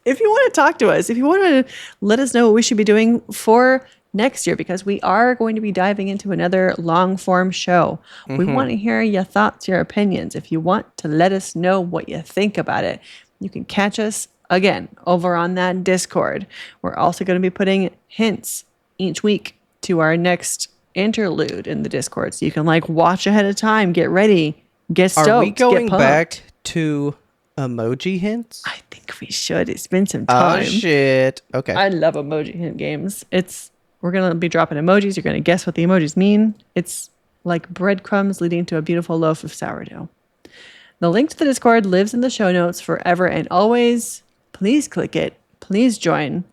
If you want to talk to us, if you want to let us know what we should be doing for next year, because we are going to be diving into another long form show. We want to hear your thoughts, your opinions. If you want to let us know what you think about it, you can catch us again over on that Discord. We're also going to be putting hints each week to our next interlude in the Discord, so you can like watch ahead of time, get ready, get stoked. Are we going get pumped. back to emoji hints? I think we should. It's been some time. Oh shit. Okay. I love emoji hint games. We're going to be dropping emojis. You're going to guess what the emojis mean. It's like breadcrumbs leading to a beautiful loaf of sourdough. The link to the Discord lives in the show notes forever and always. Please click it. Please join.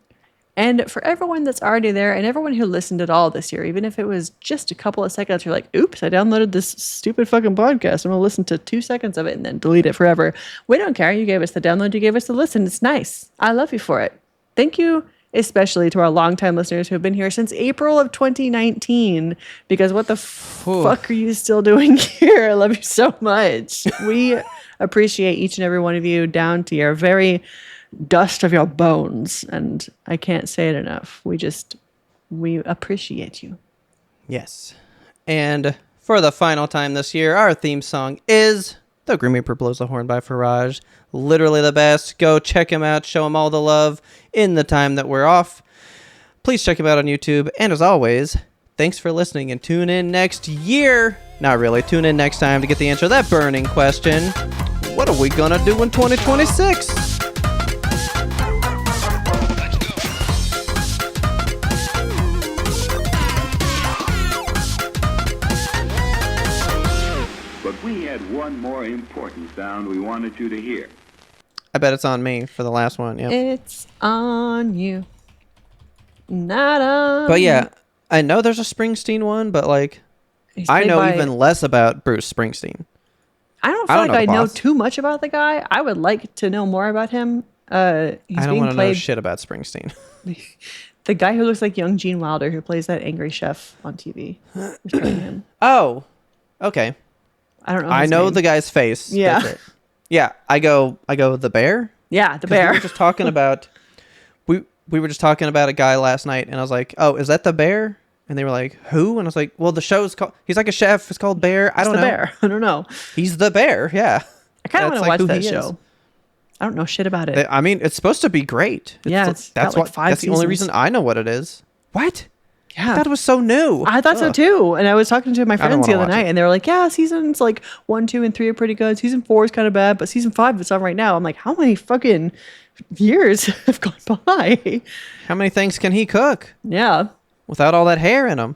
And for everyone that's already there and everyone who listened at all this year, even if it was just a couple of seconds, you're like, oops, I downloaded this stupid fucking podcast. I'm going to listen to 2 seconds of it and then delete it forever. We don't care. You gave us the download. You gave us the listen. It's nice. I love you for it. Thank you, especially to our longtime listeners who have been here since April of 2019. Because what the fuck are you still doing here? I love you so much. We appreciate each and every one of you down to your very dust of your bones, and I can't say it enough. We appreciate you. Yes. And for the final time this year, our theme song is The Grim Reaper Blows the Horn by Faraj. Literally the best. Go check him out. Show him all the love in the time that we're off. Please check him out on YouTube. And as always, thanks for listening, and tune in next year. Not really. Tune in next time to get the answer to that burning question. What are we gonna do in 2026? One more important sound we wanted you to hear. I bet it's on me for the last one. Yep. It's on you, not on. But yeah, I know there's a Springsteen one, but like, I know even less about Bruce Springsteen. I don't feel like I know too much about the guy. I would like to know more about him. I don't want to know shit about Springsteen. The guy who looks like young Gene Wilder, who plays that angry chef on TV. Him. Oh, okay. I don't know. I know the guy's face. Yeah. That's it. Yeah. I go the bear. Yeah, the bear. We were just talking about we were just talking about a guy last night, and I was like, "Oh, is that the bear?" And they were like, "Who?" And I was like, "Well, the show's called. He's like a chef. It's called Bear. I don't know. Bear. I don't know. He's the bear. Yeah. I kind of want to watch that show. I don't know shit about it. I mean, it's supposed to be great. That's the only reason I know what it is. What? Yeah. That was so new. I thought so too. And I was talking to my friends the other night, and they were like, yeah, seasons like 1, 2, and 3 are pretty good. Season 4 is kind of bad, but season 5 is on right now. I'm like, how many fucking years have gone by? How many things can he cook? Yeah. Without all that hair in him.